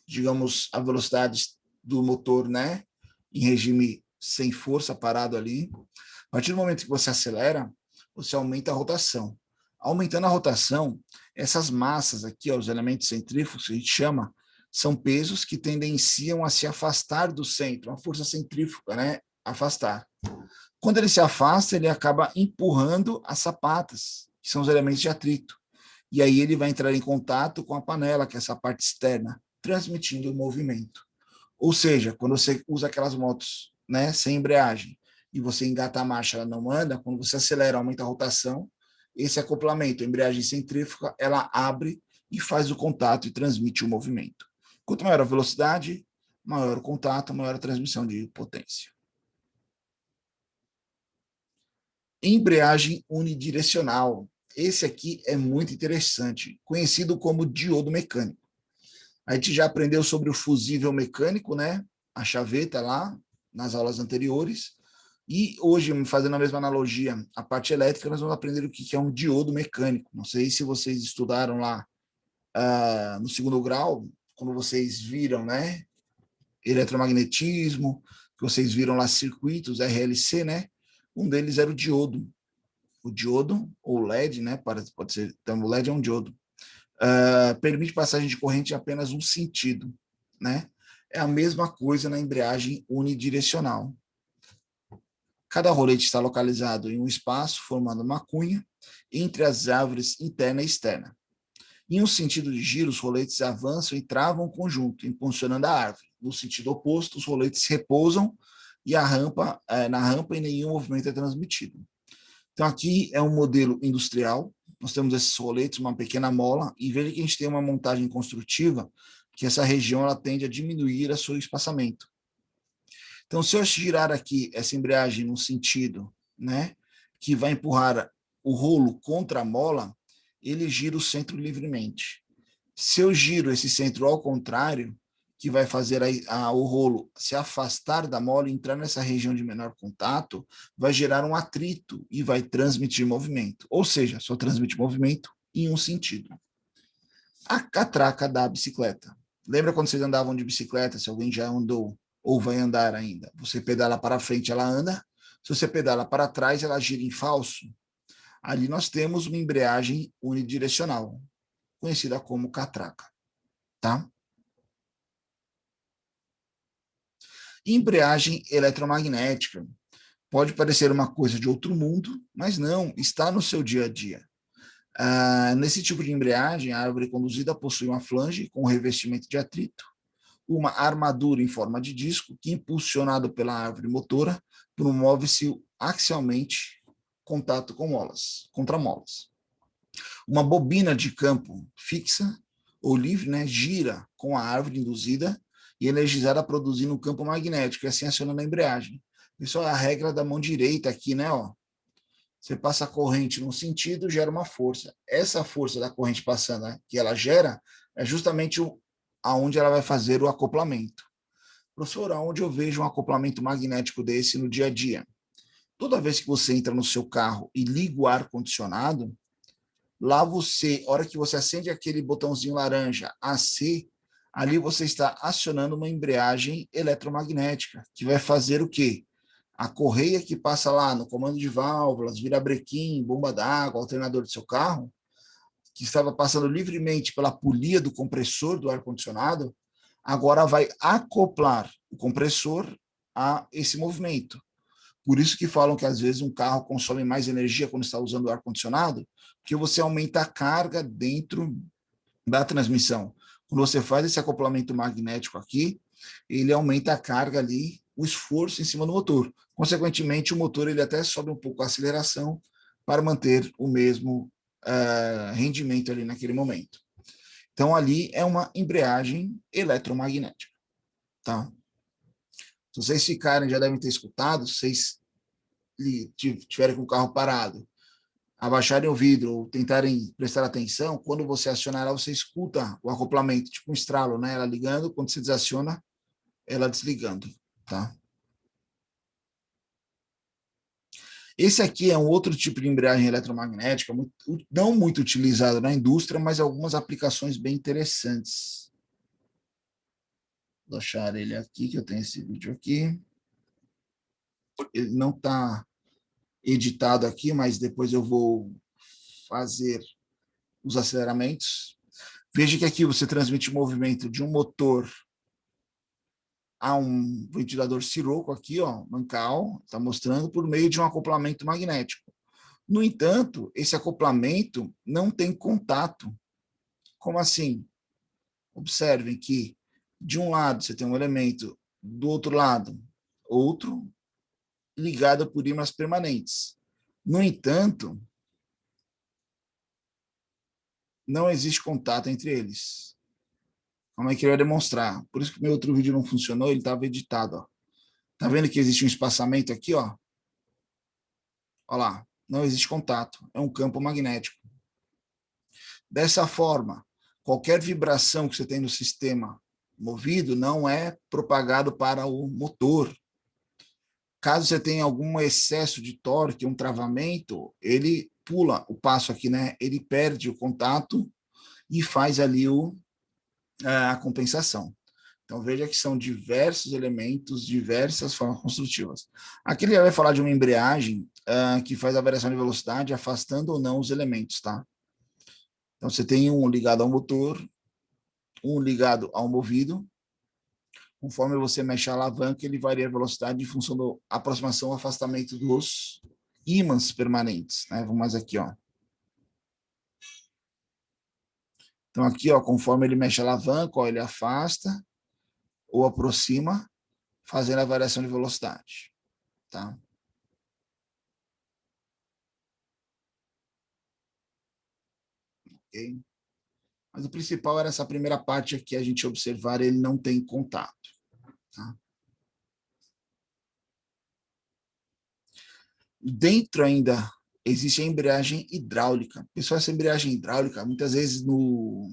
A: digamos, a velocidade do motor, né, em regime sem força, parado ali. A partir do momento que você acelera, você aumenta a rotação. Aumentando a rotação, essas massas aqui, ó, os elementos centrífugos, que a gente chama, são pesos que tendenciam a se afastar do centro, a força centrífuga, né, afastar. Quando ele se afasta, ele acaba empurrando as sapatas, que são os elementos de atrito. E aí ele vai entrar em contato com a panela, que é essa parte externa, transmitindo o movimento. Ou seja, quando você usa aquelas motos, né, sem embreagem, e você engata a marcha, ela não anda, quando você acelera, aumenta a rotação, esse acoplamento, a embreagem centrífuga, ela abre e faz o contato e transmite o movimento. Quanto maior a velocidade, maior o contato, maior a transmissão de potência. Embreagem unidirecional. Esse aqui é muito interessante, conhecido como diodo mecânico. A gente já aprendeu sobre o fusível mecânico, né? A chaveta lá, nas aulas anteriores. E hoje, fazendo a mesma analogia, a parte elétrica, nós vamos aprender o que é um diodo mecânico. Não sei se vocês estudaram lá no segundo grau, quando vocês viram, né? Eletromagnetismo, que vocês viram lá, circuitos RLC, né? Um deles era o diodo. O diodo, ou LED, né? Pode ser, então o LED é um diodo. Permite passagem de corrente em apenas um sentido, né? É a mesma coisa na embreagem unidirecional. Cada rolete está localizado em um espaço, formando uma cunha entre as árvores interna e externa. Em um sentido de giro, os roletes avançam e travam o conjunto, impulsionando a árvore. No sentido oposto, os roletes repousam e na rampa e nenhum movimento é transmitido. Então, aqui é um modelo industrial. Nós temos esses roletes, uma pequena mola, e veja que a gente tem uma montagem construtiva, que essa região ela tende a diminuir o seu espaçamento. Então, se eu girar aqui essa embreagem no sentido, né, que vai empurrar o rolo contra a mola, ele gira o centro livremente. Se eu giro esse centro ao contrário, que vai fazer o rolo se afastar da mola e entrar nessa região de menor contato, vai gerar um atrito e vai transmitir movimento. Ou seja, só transmite movimento em um sentido. A catraca da bicicleta. Lembra quando vocês andavam de bicicleta, se alguém já andou ou vai andar ainda? Você pedala para frente, ela anda. Se você pedala para trás, ela gira em falso. Ali nós temos uma embreagem unidirecional, conhecida como catraca. Tá? Embreagem eletromagnética. Pode parecer uma coisa de outro mundo, mas não, está no seu dia a dia. Nesse tipo de embreagem, a árvore conduzida possui uma flange com revestimento de atrito, uma armadura em forma de disco que, impulsionado pela árvore motora, promove-se axialmente contato com contra molas. Uma bobina de campo fixa ou livre, né, gira com a árvore induzida e energizada, produzindo um campo magnético, e assim acionando a embreagem. Isso é a regra da mão direita aqui, né? Ó. Você passa a corrente num sentido, gera uma força. Essa força da corrente passando, né, que ela gera, é justamente aonde ela vai fazer o acoplamento. Professor, aonde eu vejo um acoplamento magnético desse no dia a dia? Toda vez que você entra no seu carro e liga o ar-condicionado, lá você, a hora que você acende aquele botãozinho laranja, AC, ali você está acionando uma embreagem eletromagnética, que vai fazer o quê? A correia que passa lá no comando de válvulas, virabrequim, bomba d'água, alternador do seu carro, que estava passando livremente pela polia do compressor do ar-condicionado, agora vai acoplar o compressor a esse movimento. Por isso que falam que às vezes um carro consome mais energia quando está usando o ar-condicionado, porque você aumenta a carga dentro da transmissão. Quando você faz esse acoplamento magnético aqui, ele aumenta a carga ali, o esforço em cima do motor. Consequentemente, o motor ele até sobe um pouco a aceleração para manter o mesmo rendimento ali naquele momento. Então, ali é uma embreagem eletromagnética. Tá? Se vocês ficarem, já devem ter escutado, se vocês tiverem com o carro parado, abaixarem o vidro ou tentarem prestar atenção, quando você acionar ela, você escuta o acoplamento, tipo um estralo, né? Ela ligando, quando você desaciona, ela desligando, tá? Esse aqui é um outro tipo de embreagem eletromagnética, não muito utilizado na indústria, mas algumas aplicações bem interessantes. Vou achar ele aqui, que eu tenho esse vídeo aqui. Ele não está editado aqui, mas depois eu vou fazer os aceleramentos. Veja que aqui você transmite o movimento de um motor a um ventilador Sirocco aqui, ó, Mancal, está mostrando, por meio de um acoplamento magnético. No entanto, esse acoplamento não tem contato. Como assim? Observem que de um lado você tem um elemento, do outro lado, outro, ligado por ímãs permanentes. No entanto, não existe contato entre eles. Como é que eu ia demonstrar? Por isso que o meu outro vídeo não funcionou, ele estava editado. Ó. Tá vendo que existe um espaçamento aqui? Ó? Olha lá, não existe contato, é um campo magnético. Dessa forma, qualquer vibração que você tem no sistema movido não é propagado para o motor. Caso você tenha algum excesso de torque, um travamento, ele pula o passo aqui, né? Ele perde o contato e faz ali a compensação. Então, veja que são diversos elementos, diversas formas construtivas. Aqui ele vai falar de uma embreagem que faz a variação de velocidade, afastando ou não os elementos, tá? Então, você tem um ligado ao motor, um ligado ao movido. Conforme você mexe a alavanca, ele varia a velocidade em função da aproximação ou afastamento dos ímãs permanentes, né? Vamos mais aqui, ó. Então, aqui, ó, conforme ele mexe a alavanca, ó, ele afasta ou aproxima, fazendo a variação de velocidade, tá? Ok? Mas o principal era essa primeira parte aqui, a gente observar, ele não tem contato, tá? Dentro ainda existe a embreagem hidráulica. Pessoal, essa embreagem hidráulica, muitas vezes no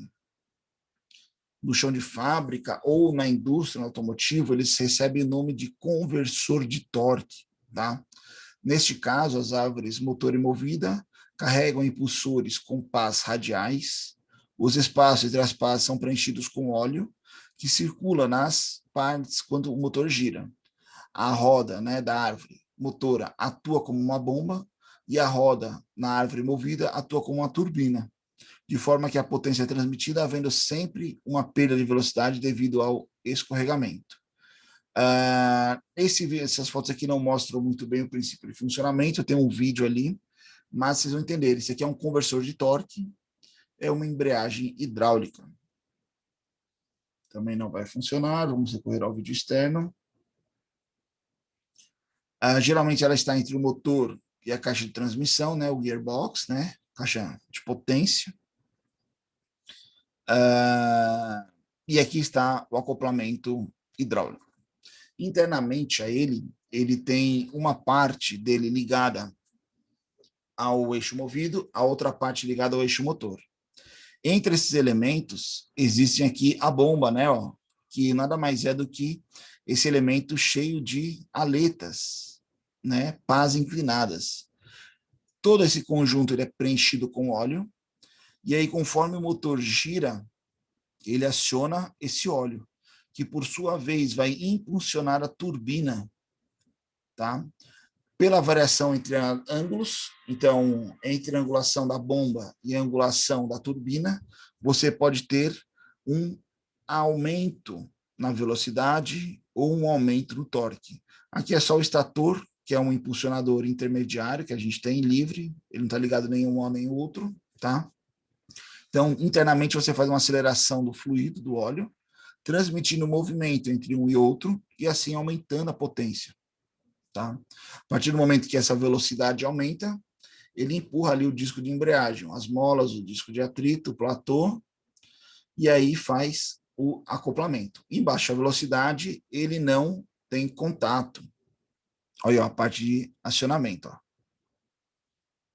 A: chão de fábrica ou na indústria automotiva, eles recebem o nome de conversor de torque, tá? Neste caso, as árvores motor e movida carregam impulsores com pás radiais. Os espaços entre as pás são preenchidos com óleo que circula nas partes quando o motor gira. A roda, né, da árvore motora atua como uma bomba e a roda na árvore movida atua como uma turbina, de forma que a potência é transmitida havendo sempre uma perda de velocidade devido ao escorregamento. Essas fotos aqui não mostram muito bem o princípio de funcionamento, eu tenho um vídeo ali, mas vocês vão entender, esse aqui é um conversor de torque, é uma embreagem hidráulica. Também não vai funcionar, vamos recorrer ao vídeo externo. Geralmente ela está entre o motor e a caixa de transmissão, né, o gearbox, né, caixa de potência. E aqui está o acoplamento hidráulico. Internamente a ele tem uma parte dele ligada ao eixo movido, a outra parte ligada ao eixo motor. Entre esses elementos, existem aqui a bomba, né, ó, que nada mais é do que esse elemento cheio de aletas, né, pás inclinadas. Todo esse conjunto ele é preenchido com óleo, e aí conforme o motor gira, ele aciona esse óleo, que por sua vez vai impulsionar a turbina, tá? Pela variação entre ângulos, então, entre a angulação da bomba e a angulação da turbina, você pode ter um aumento na velocidade ou um aumento no torque. Aqui é só o estator, que é um impulsionador intermediário que a gente tem livre, ele não está ligado nenhum a nem outro, tá? Então, internamente você faz uma aceleração do fluido, do óleo, transmitindo o movimento entre um e outro e assim aumentando a potência. Tá? A partir do momento que essa velocidade aumenta, ele empurra ali o disco de embreagem, as molas, o disco de atrito, o platô, e aí faz o acoplamento. Em baixa velocidade, ele não tem contato. Olha, ó, a parte de acionamento. Ó.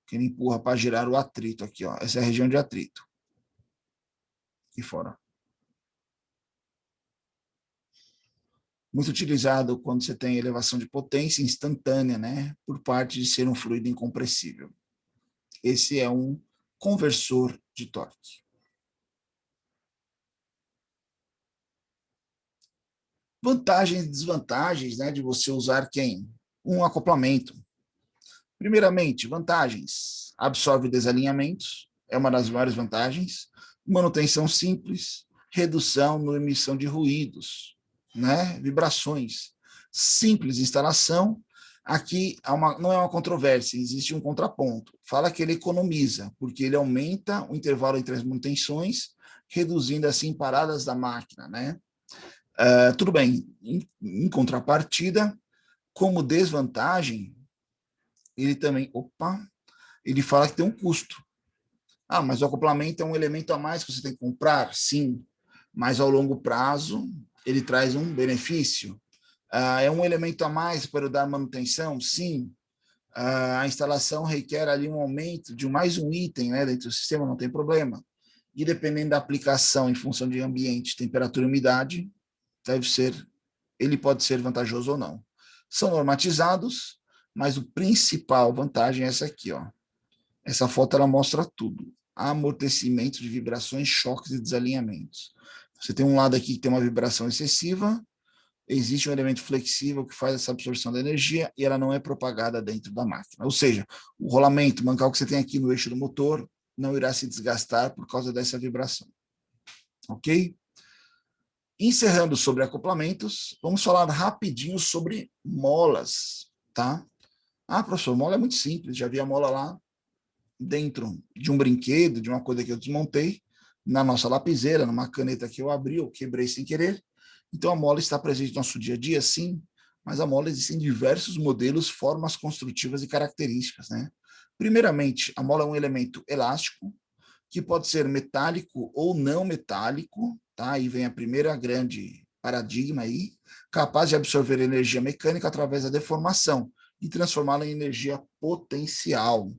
A: Que ele empurra para girar o atrito aqui. Ó. Essa é a região de atrito. Aqui fora. Muito utilizado quando você tem elevação de potência instantânea, né? Por parte de ser um fluido incompressível. Esse é um conversor de torque. Vantagens e desvantagens, né, de você usar quem? Um acoplamento. Primeiramente, vantagens. Absorve desalinhamentos, é uma das maiores vantagens. Manutenção simples, redução na emissão de ruídos, né, vibrações. Simples instalação. Aqui não é uma controvérsia, existe um contraponto. Fala que ele economiza, porque ele aumenta o intervalo entre as manutenções, reduzindo assim paradas da máquina, né? Tudo bem, em contrapartida, como desvantagem, ele também, ele fala que tem um custo. Mas o acoplamento é um elemento a mais que você tem que comprar? Sim, mas ao longo prazo ele traz um benefício. É um elemento a mais para eu dar manutenção? Sim. A instalação requer ali um aumento de mais um item, né, dentro do sistema, não tem problema. E dependendo da aplicação em função de ambiente, temperatura e umidade, ele pode ser vantajoso ou não. São normatizados, mas o principal vantagem é essa aqui, ó. Essa foto ela mostra tudo: amortecimento de vibrações, choques e desalinhamentos. Você tem um lado aqui que tem uma vibração excessiva, existe um elemento flexível que faz essa absorção da energia e ela não é propagada dentro da máquina. Ou seja, o rolamento mancal que você tem aqui no eixo do motor não irá se desgastar por causa dessa vibração. Ok? Encerrando sobre acoplamentos, vamos falar rapidinho sobre molas, tá? Ah, professor, mola é muito simples, já vi a mola lá dentro de um brinquedo, de uma coisa que eu desmontei, na nossa lapiseira, numa caneta que eu abri, eu quebrei sem querer. Então a mola está presente no nosso dia a dia, sim, mas a mola existe em diversos modelos, formas construtivas e características, né? Primeiramente, a mola é um elemento elástico, que pode ser metálico ou não metálico, tá? Aí vem a primeira grande paradigma aí, capaz de absorver energia mecânica através da deformação e transformá-la em energia potencial.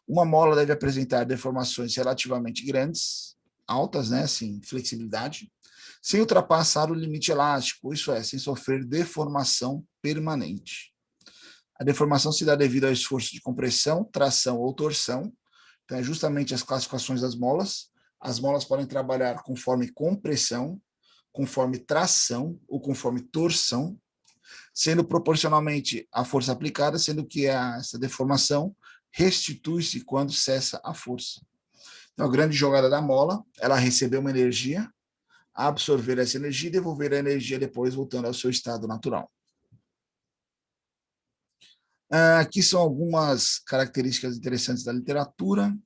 A: Uma mola deve apresentar deformações relativamente grandes, altas, né, assim, flexibilidade, sem ultrapassar o limite elástico, isso é, sem sofrer deformação permanente. A deformação se dá devido ao esforço de compressão, tração ou torção. Então, é justamente as classificações das molas. As molas podem trabalhar conforme compressão, conforme tração ou conforme torção, sendo proporcionalmente à força aplicada, sendo que essa deformação restitui-se quando cessa a força. Então, a grande jogada da mola, ela recebeu uma energia, absorver essa energia e devolver a energia depois voltando ao seu estado natural. Aqui são algumas características interessantes da literatura.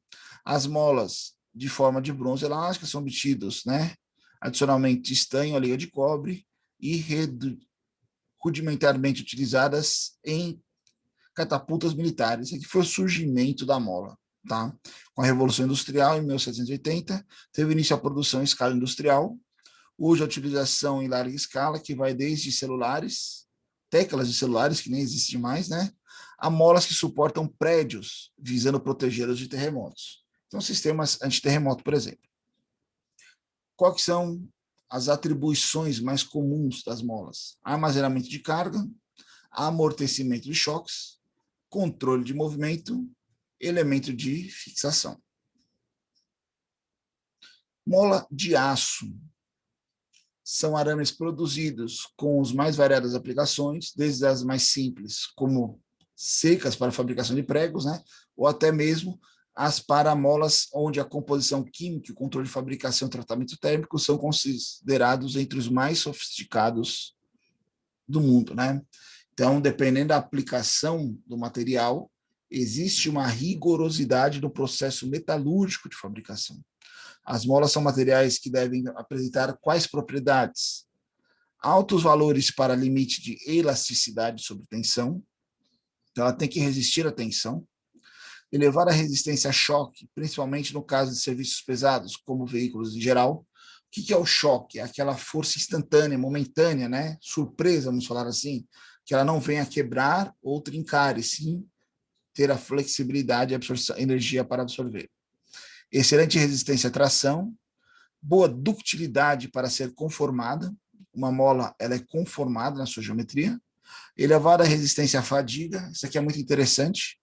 A: As molas de forma de bronze elástica são obtidos, né, adicionalmente estanho a liga de cobre e rudimentarmente utilizadas em catapultas militares. Aqui foi o surgimento da mola. Tá? Com a Revolução Industrial, em 1780, teve início a produção em escala industrial. Hoje, a utilização em larga escala, que vai desde celulares, teclas de celulares, que nem existem mais, né? A molas que suportam prédios, visando protegê-los de terremotos. Então, sistemas antiterremoto, por exemplo. Quais são as atribuições mais comuns das molas? Armazenamento de carga, amortecimento de choques, controle de movimento, elemento de fixação. Mola de aço. São arames produzidos com as mais variadas aplicações, desde as mais simples, como secas para a fabricação de pregos, né? Ou até mesmo as paramolas, onde a composição química, o controle de fabricação e tratamento térmico são considerados entre os mais sofisticados do mundo, né? Então, dependendo da aplicação do material, existe uma rigorosidade no processo metalúrgico de fabricação. As molas são materiais que devem apresentar quais propriedades? Altos valores para limite de elasticidade sob tensão, então ela tem que resistir à tensão, elevar a resistência a choque, principalmente no caso de serviços pesados, como veículos em geral. O que é o choque? É aquela força instantânea, momentânea, né? Surpresa, vamos falar assim, que ela não venha quebrar ou trincar, e sim ter a flexibilidade e energia para absorver. Excelente resistência à tração, boa ductilidade para ser conformada. Uma mola ela é conformada na sua geometria. Elevada resistência à fadiga, isso aqui é muito interessante.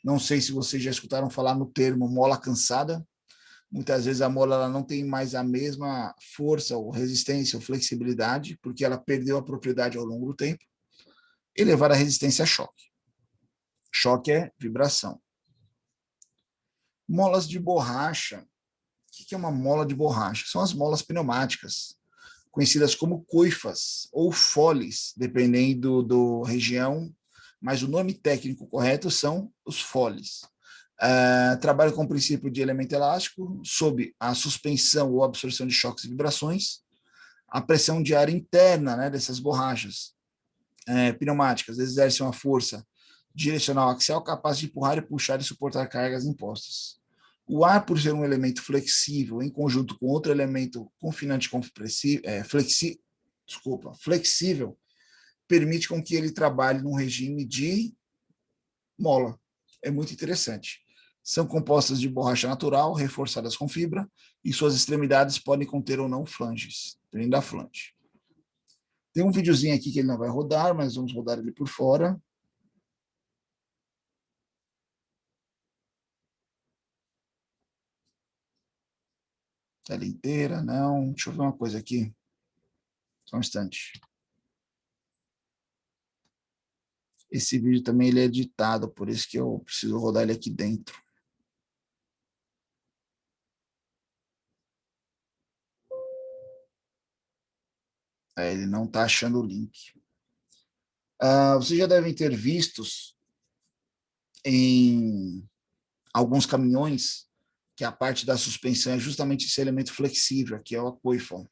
A: Não sei se vocês já escutaram falar no termo mola cansada. Muitas vezes a mola ela não tem mais a mesma força ou resistência ou flexibilidade, porque ela perdeu a propriedade ao longo do tempo. Elevar a resistência a choque. Choque é vibração. Molas de borracha. O que é uma mola de borracha? São as molas pneumáticas, conhecidas como coifas ou foles, dependendo da região, mas o nome técnico correto são os foles. Trabalha com o princípio de elemento elástico, sob a suspensão ou absorção de choques e vibrações, a pressão de ar interna, né, dessas borrachas pneumáticas exerce uma força direcional axial capaz de empurrar e puxar e suportar cargas impostas. O ar, por ser um elemento flexível, em conjunto com outro elemento confinante flexível, permite com que ele trabalhe num regime de mola. É muito interessante. São compostas de borracha natural, reforçadas com fibra, e suas extremidades podem conter ou não flanges, dependendo da flange. Tem um videozinho aqui que ele não vai rodar, mas vamos rodar ele por fora. Tela inteira, não. Deixa eu ver uma coisa aqui. Só um instante. Esse vídeo também ele é editado, por isso que eu preciso rodar ele aqui dentro. Ele não está achando o link. Vocês já devem ter visto em alguns caminhões que a parte da suspensão é justamente esse elemento flexível, que é o coifon.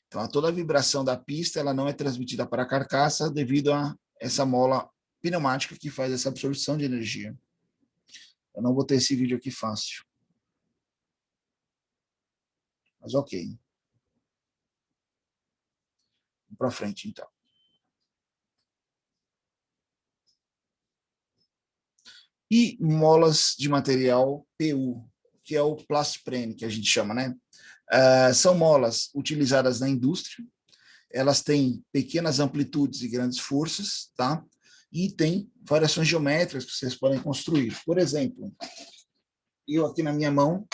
A: Então, toda a vibração da pista ela não é transmitida para a carcaça devido a essa mola pneumática que faz essa absorção de energia. Eu não vou ter esse vídeo aqui fácil. Mas ok. Vamos para frente, então. E molas de material PU, que é o plastprene, que a gente chama, né? São molas utilizadas na indústria. Elas têm pequenas amplitudes e grandes forças, tá? E tem variações geométricas que vocês podem construir. Por exemplo, eu aqui na minha mão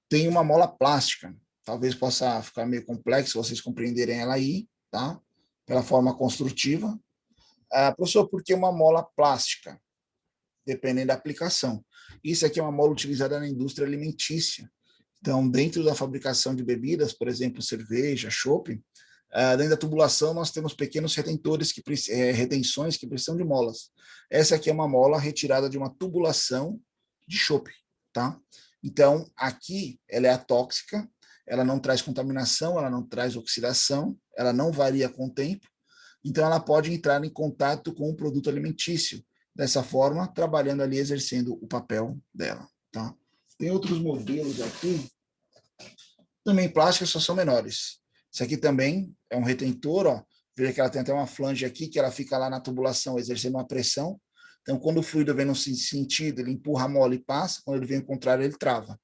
A: tenho uma mola plástica. Talvez possa ficar meio complexo vocês compreenderem ela aí, tá? Pela forma construtiva. Professor, por que uma mola plástica? Dependendo da aplicação. Isso aqui é uma mola utilizada na indústria alimentícia. Então, dentro da fabricação de bebidas, por exemplo, cerveja, chopp, dentro da tubulação nós temos pequenos retentores, retenções que precisam de molas. Essa aqui é uma mola retirada de uma tubulação de chopp, tá? Então, aqui ela é atóxica, ela não traz contaminação, ela não traz oxidação, ela não varia com o tempo, então ela pode entrar em contato com o produto alimentício, dessa forma, trabalhando ali, exercendo o papel dela, tá? Tem outros modelos aqui, também plásticas, só são menores. Isso aqui também é um retentor, ó. Veja que ela tem até uma flange aqui, que ela fica lá na tubulação, exercendo uma pressão. Então, quando o fluido vem no sentido, ele empurra a mola e passa, quando ele vem ao contrário, ele trava.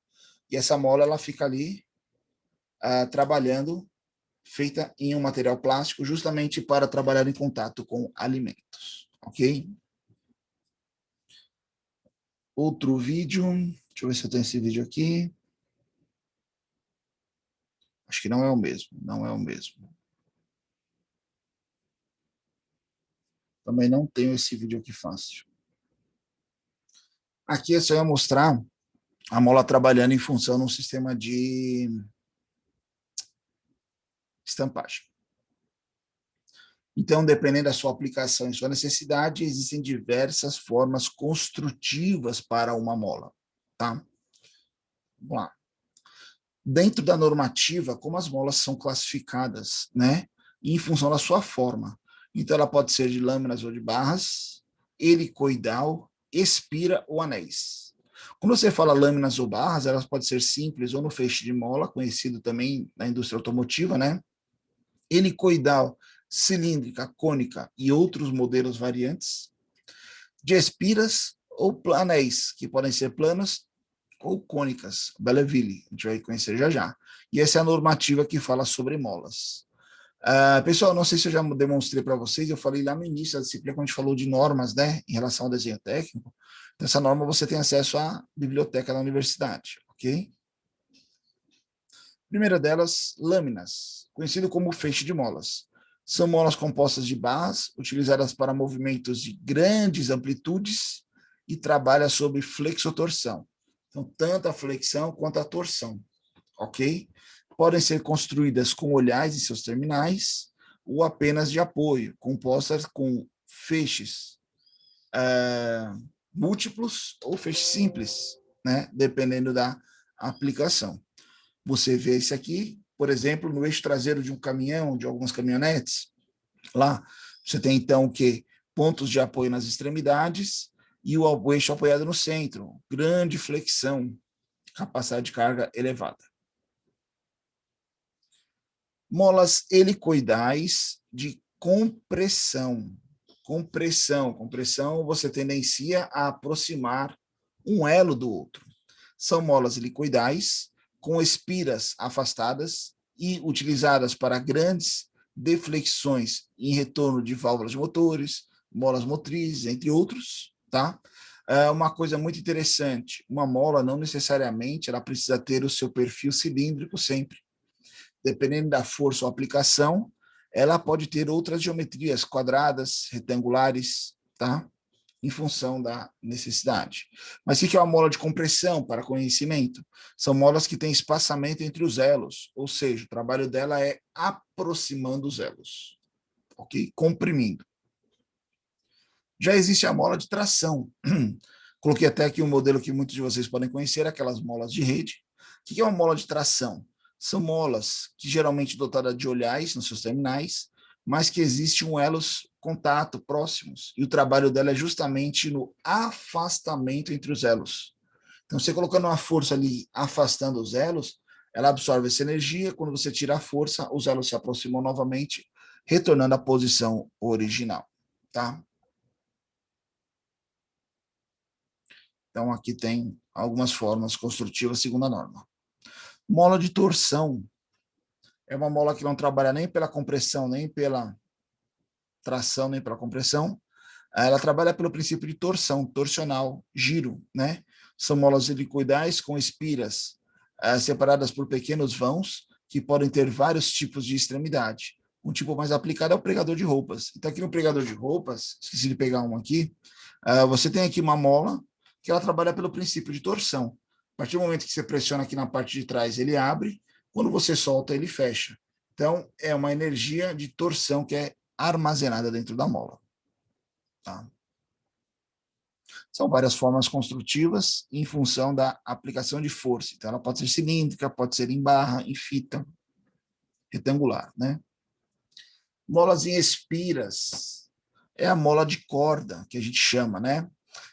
A: E essa mola, ela fica ali trabalhando, feita em um material plástico, justamente para trabalhar em contato com alimentos, ok? Outro vídeo, deixa eu ver se eu tenho esse vídeo aqui. Acho que não é o mesmo, não é o mesmo. Também não tenho esse vídeo aqui fácil. Aqui eu só ia mostrar a mola trabalhando em função de um sistema de estampagem. Então, dependendo da sua aplicação e sua necessidade, existem diversas formas construtivas para uma mola, tá? Vamos lá. Dentro da normativa, como as molas são classificadas, né? Em função da sua forma. Então, ela pode ser de lâminas ou de barras, helicoidal, espira ou anéis. Quando você fala lâminas ou barras, elas podem ser simples ou no feixe de mola, conhecido também na indústria automotiva, né? Helicoidal, cilíndrica, cônica e outros modelos variantes. De espiras ou anéis, que podem ser planas ou cônicas, Belleville, a gente vai conhecer já já. E essa é a normativa que fala sobre molas. Pessoal, não sei se eu já demonstrei para vocês, eu falei lá no início da disciplina, quando a gente falou de normas, né, em relação ao desenho técnico. Então, essa norma você tem acesso à biblioteca da universidade, ok? Primeira delas, lâminas, conhecido como feixe de molas. São molas compostas de barras, utilizadas para movimentos de grandes amplitudes e trabalha sobre flexotorção. Então, tanto a flexão quanto a torção, ok? Podem ser construídas com olhares em seus terminais ou apenas de apoio, compostas com feixes múltiplos ou feixes simples, né? Dependendo da aplicação. Você vê isso aqui, por exemplo, no eixo traseiro de um caminhão, de algumas caminhonetes, lá você tem então o quê? Pontos de apoio nas extremidades e o eixo apoiado no centro, grande flexão, capacidade de carga elevada. Molas helicoidais de compressão. Compressão, você tendencia a aproximar um elo do outro. São molas helicoidais com espiras afastadas e utilizadas para grandes deflexões em retorno de válvulas de motores, molas motrizes, entre outros, tá? Uma coisa muito interessante, uma mola não necessariamente ela precisa ter o seu perfil cilíndrico sempre. dependendo da força ou aplicação, ela pode ter outras geometrias, quadradas, retangulares, tá? Em função da necessidade. Mas o que é uma mola de compressão para conhecimento? São molas que têm espaçamento entre os elos, ou seja, o trabalho dela é aproximando os elos, ok? Comprimindo. Já existe a mola de tração. Coloquei até aqui um modelo que muitos de vocês podem conhecer, aquelas molas de rede. O que é uma mola de tração? São molas que geralmente dotadas de olhais nos seus terminais, mas que existe um elos contato próximos, e o trabalho dela é justamente no afastamento entre os elos. Então, você colocando uma força ali afastando os elos, ela absorve essa energia, quando você tira a força, os elos se aproximam novamente, retornando à posição original, tá? Então, aqui tem algumas formas construtivas segundo a norma. Mola de torção é uma mola que não trabalha nem pela compressão, nem pela tração, nem pela compressão. Ela trabalha pelo princípio de torção, torsional, giro, né? São molas helicoidais com espiras separadas por pequenos vãos que podem ter vários tipos de extremidade. Um tipo mais aplicado é o pregador de roupas. Então, aqui no pregador de roupas, esqueci de pegar um aqui, você tem aqui uma mola que ela trabalha pelo princípio de torção. A partir do momento que você pressiona aqui na parte de trás, ele abre, quando você solta, ele fecha. Então, é uma energia de torção que é armazenada dentro da mola. Tá? São várias formas construtivas em função da aplicação de força. Então, ela pode ser cilíndrica, pode ser em barra, em fita, retangular, né? Molas em espiras é a mola de corda, que a gente chama, né?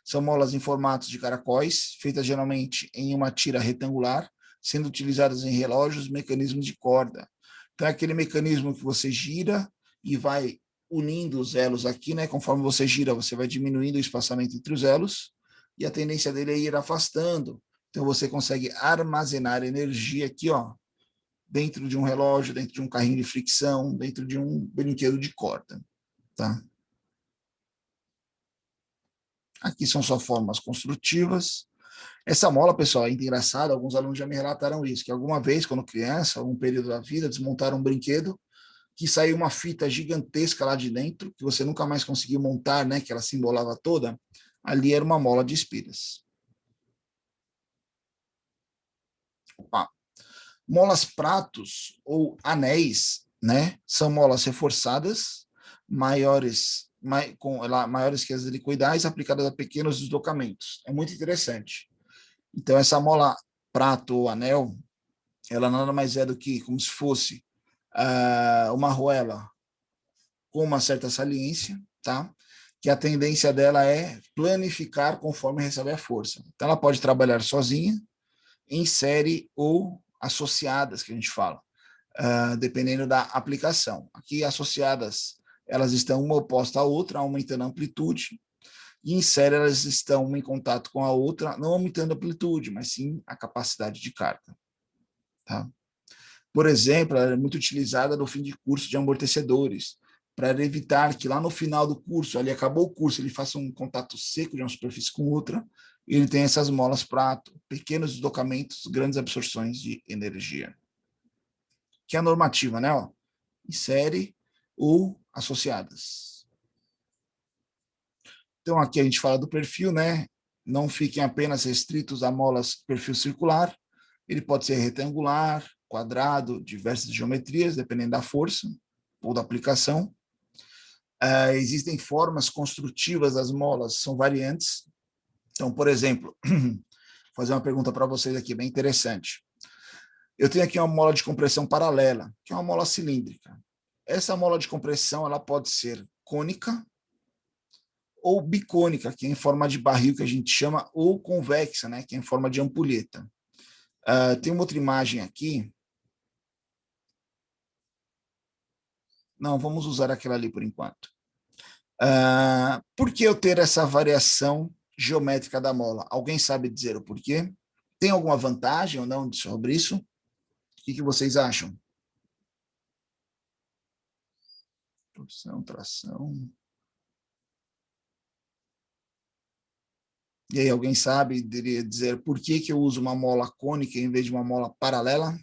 A: São molas em formatos de caracóis, feitas geralmente em uma tira retangular, sendo utilizadas em relógios, mecanismos de corda. Então, é aquele mecanismo que você gira e vai unindo os elos aqui, né? Conforme você gira, você vai diminuindo o espaçamento entre os elos, e a tendência dele é ir afastando. Então, você consegue armazenar energia aqui, ó, dentro de um relógio, dentro de um carrinho de fricção, dentro de um brinquedo de corda, tá? Aqui são só formas construtivas. Essa mola, pessoal, é engraçada, alguns alunos já me relataram isso, que alguma vez, quando criança, algum período da vida, desmontaram um brinquedo, que saiu uma fita gigantesca lá de dentro, que você nunca mais conseguiu montar, né, que ela se embolava toda. Ali era uma mola de espiras. Opa. Molas pratos ou anéis, né, são molas reforçadas, maiores que as helicoidais, aplicadas a pequenos deslocamentos. É muito interessante. Então, essa mola prato ou anel, ela nada mais é do que como se fosse uma arruela com uma certa saliência, tá? Que a tendência dela é planificar conforme recebe a força. Então, ela pode trabalhar sozinha, em série ou associadas, que a gente fala, dependendo da aplicação. Aqui, associadas, elas estão uma oposta à outra, aumentando a amplitude, e em série elas estão uma em contato com a outra, não aumentando a amplitude, mas sim a capacidade de carga. Tá? Por exemplo, ela é muito utilizada no fim de curso de amortecedores, para evitar que lá no final do curso, ali acabou o curso, ele faça um contato seco de uma superfície com outra, e ele tem essas molas prato, pequenos deslocamentos, grandes absorções de energia. Que é a normativa, né? Ó, em série ou associadas. Então, aqui a gente fala do perfil, né? Não fiquem apenas restritos a molas perfil circular, ele pode ser retangular, quadrado, diversas geometrias, dependendo da força ou da aplicação. Existem formas construtivas das molas, são variantes. Então, por exemplo, vou fazer uma pergunta para vocês aqui, bem interessante. Eu tenho aqui uma mola de compressão paralela, que é uma mola cilíndrica. Essa mola de compressão ela pode ser cônica ou bicônica, que é em forma de barril, que a gente chama, ou convexa, né, que é em forma de ampulheta. Tem uma outra imagem aqui. Não, vamos usar aquela ali por enquanto. Por que eu ter essa variação geométrica da mola? Alguém sabe dizer o porquê? Tem alguma vantagem ou não sobre isso? O que vocês acham? Torção, tração. E aí, alguém sabe dizer por que eu uso uma mola cônica em vez de uma mola paralela?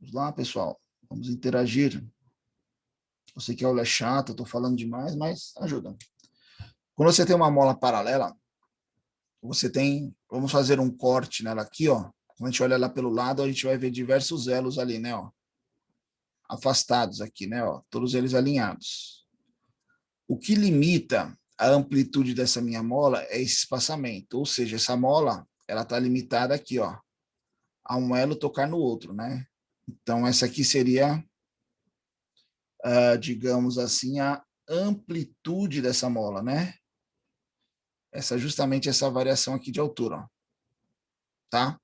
A: Vamos lá, pessoal. Vamos interagir. Eu sei que a aula é chata, estou falando demais, mas ajuda. Quando você tem uma mola paralela, você tem... Vamos fazer um corte nela aqui, ó. Quando a gente olha ela pelo lado, a gente vai ver diversos elos ali, né, ó. Afastados aqui, né, ó. Todos eles alinhados. O que limita a amplitude dessa minha mola é esse espaçamento, ou seja, essa mola, ela está limitada aqui, ó, a um elo tocar no outro, né? Então, essa aqui seria, digamos assim, a amplitude dessa mola, né? Justamente essa variação aqui de altura, ó, tá?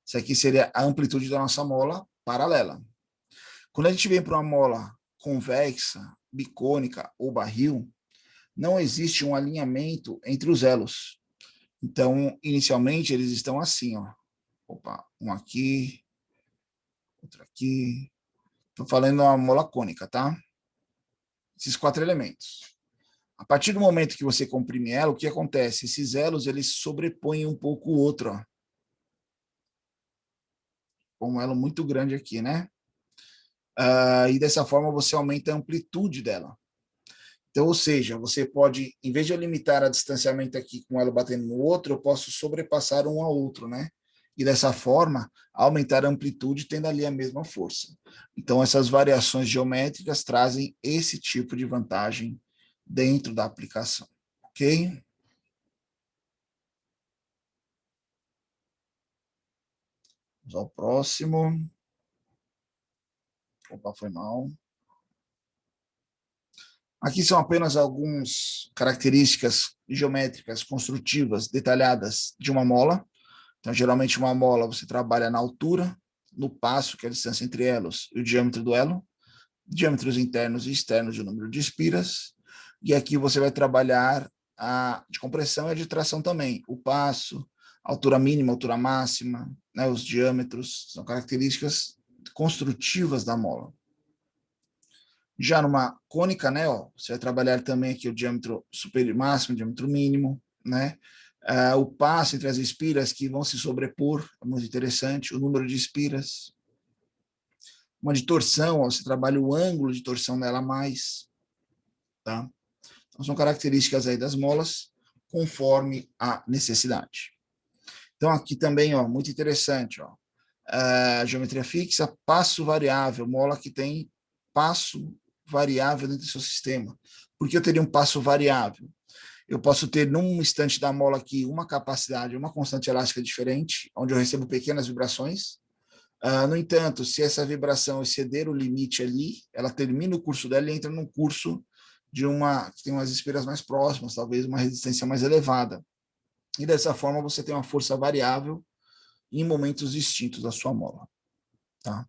A: Isso aqui seria a amplitude da nossa mola paralela. Quando a gente vem para uma mola convexa, bicônica ou barril, não existe um alinhamento entre os elos. Então, inicialmente, eles estão assim, ó. Opa, um aqui, outro aqui. Estou falando uma mola cônica, tá? Esses 4 elementos. A partir do momento que você comprime ela, o que acontece? Esses elos, eles sobrepõem um pouco o outro, ó. Um elo muito grande aqui, né? E dessa forma você aumenta a amplitude dela. Então, ou seja, você pode, em vez de eu limitar a distanciamento aqui com ela batendo no outro, eu posso sobrepassar um ao outro, né? E dessa forma, aumentar a amplitude tendo ali a mesma força. Então, essas variações geométricas trazem esse tipo de vantagem dentro da aplicação, ok? Vamos ao próximo. Opa, foi mal. Aqui são apenas algumas características geométricas construtivas detalhadas de uma mola. Então, geralmente, uma mola você trabalha na altura, no passo, que é a distância entre elos, e o diâmetro do elo, diâmetros internos e externos de número de espiras. E aqui você vai trabalhar a de compressão e a de tração também. O passo, altura mínima, altura máxima, né, os diâmetros, são características construtivas da mola. Já numa cônica, né, ó, você vai trabalhar também aqui o diâmetro superior máximo, o diâmetro mínimo, né? O passo entre as espiras que vão se sobrepor, é muito interessante, o número de espiras. Uma de torção, ó, você trabalha o ângulo de torção dela mais, tá? Então, são características aí das molas, conforme a necessidade. Então, aqui também, ó, muito interessante, ó, geometria fixa, passo variável, mola que tem passo variável dentro do seu sistema. Por que eu teria um passo variável? Eu posso ter, num instante da mola aqui, uma capacidade, uma constante elástica diferente, onde eu recebo pequenas vibrações. No entanto, se essa vibração exceder o limite ali, ela termina o curso dela e entra num curso de uma que tem umas espiras mais próximas, talvez uma resistência mais elevada. E dessa forma você tem uma força variável em momentos distintos da sua mola. Tá?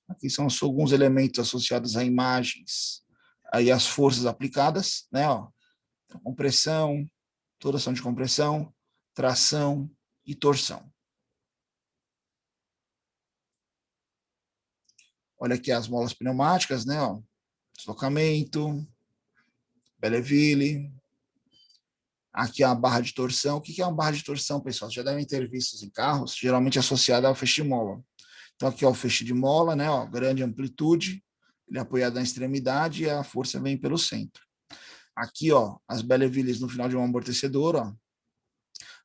A: Aqui são alguns elementos associados a imagens, aí as forças aplicadas, né? Ó, compressão, torção de compressão, tração e torção. Olha aqui as molas pneumáticas, né? Ó, deslocamento, Belleville. Aqui a barra de torção. O que é uma barra de torção, pessoal? Já devem ter visto em carros, geralmente associada ao feixe de mola. Então aqui ó, o feixe de mola, né? Ó, grande amplitude, ele é apoiado na extremidade e a força vem pelo centro. Aqui, ó, as Bellevilles no final de um amortecedor, ó.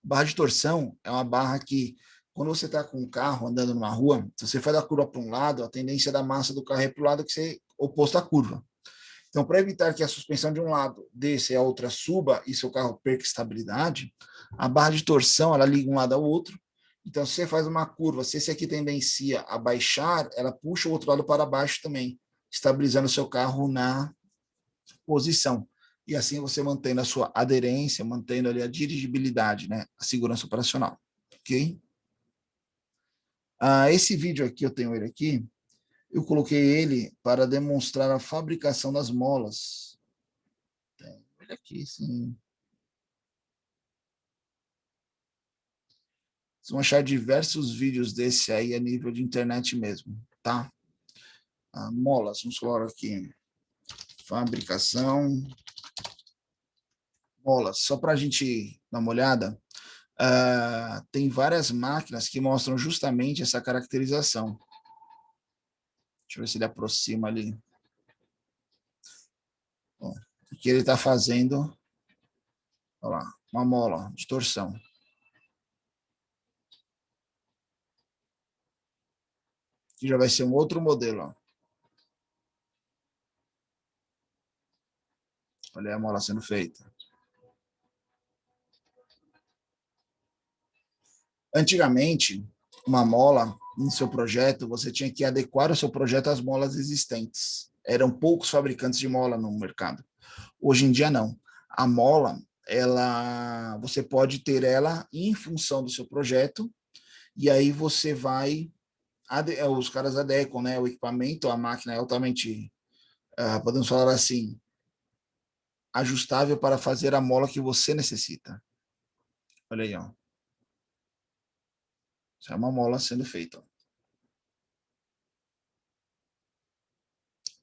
A: Barra de torção é uma barra que, quando você está com um carro andando numa rua, se você faz a curva para um lado, a tendência da massa do carro é para o lado que você oposto à curva. Então, para evitar que a suspensão de um lado desça e a outra suba e seu carro perca estabilidade, a barra de torção ela liga um lado ao outro. Então, se você faz uma curva, se esse aqui tendencia a baixar, ela puxa o outro lado para baixo também, estabilizando o seu carro na posição. E assim você mantendo a sua aderência, mantendo ali a dirigibilidade, né? A segurança operacional. Ok? Esse vídeo aqui, eu tenho ele aqui, eu coloquei ele para demonstrar a fabricação das molas. Tem ele aqui, sim. Vocês vão achar diversos vídeos desse aí a nível de internet mesmo, tá? Molas, vamos colocar aqui. Fabricação. Molas, só para a gente dar uma olhada. Tem várias máquinas que mostram justamente essa caracterização. Deixa eu ver se ele aproxima ali. Ó, o que ele está fazendo, olha lá, uma mola ó, de torção. Que já vai ser um outro modelo. Ó. Olha aí a mola sendo feita. Antigamente, uma mola no seu projeto, você tinha que adequar o seu projeto às molas existentes. Eram poucos fabricantes de mola no mercado. Hoje em dia, não. A mola, você pode ter ela em função do seu projeto, e aí você vai, os caras adequam, né, o equipamento, a máquina é altamente, podemos falar assim, ajustável para fazer a mola que você necessita. Olha aí, ó. Isso é uma mola sendo feita.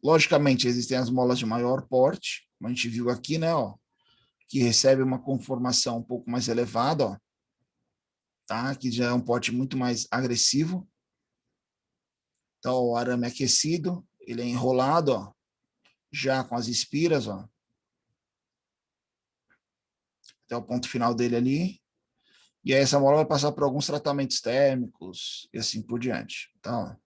A: Logicamente, existem as molas de maior porte, como a gente viu aqui, né, ó, que recebe uma conformação um pouco mais elevada, ó, tá? Que já é um porte muito mais agressivo. Então, o arame é aquecido, ele é enrolado, ó, já com as espiras, ó, até o ponto final dele ali. E aí essa mola vai passar por alguns tratamentos térmicos e assim por diante. Então,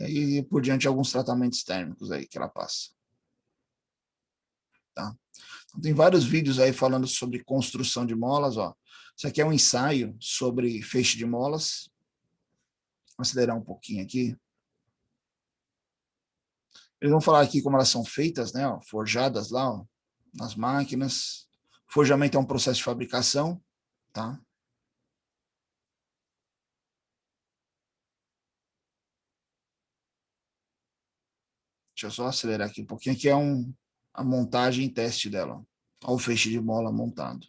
A: e por diante alguns tratamentos térmicos aí que ela passa. Tá? Então, tem vários vídeos aí falando sobre construção de molas, ó. Isso aqui é um ensaio sobre feixe de molas. Vou acelerar um pouquinho aqui. Eles vão falar aqui como elas são feitas, né? Ó, forjadas lá, ó, nas máquinas. Forjamento é um processo de fabricação, tá? Deixa eu só acelerar aqui um pouquinho. Aqui é a montagem e teste dela. Olha o feixe de mola montado.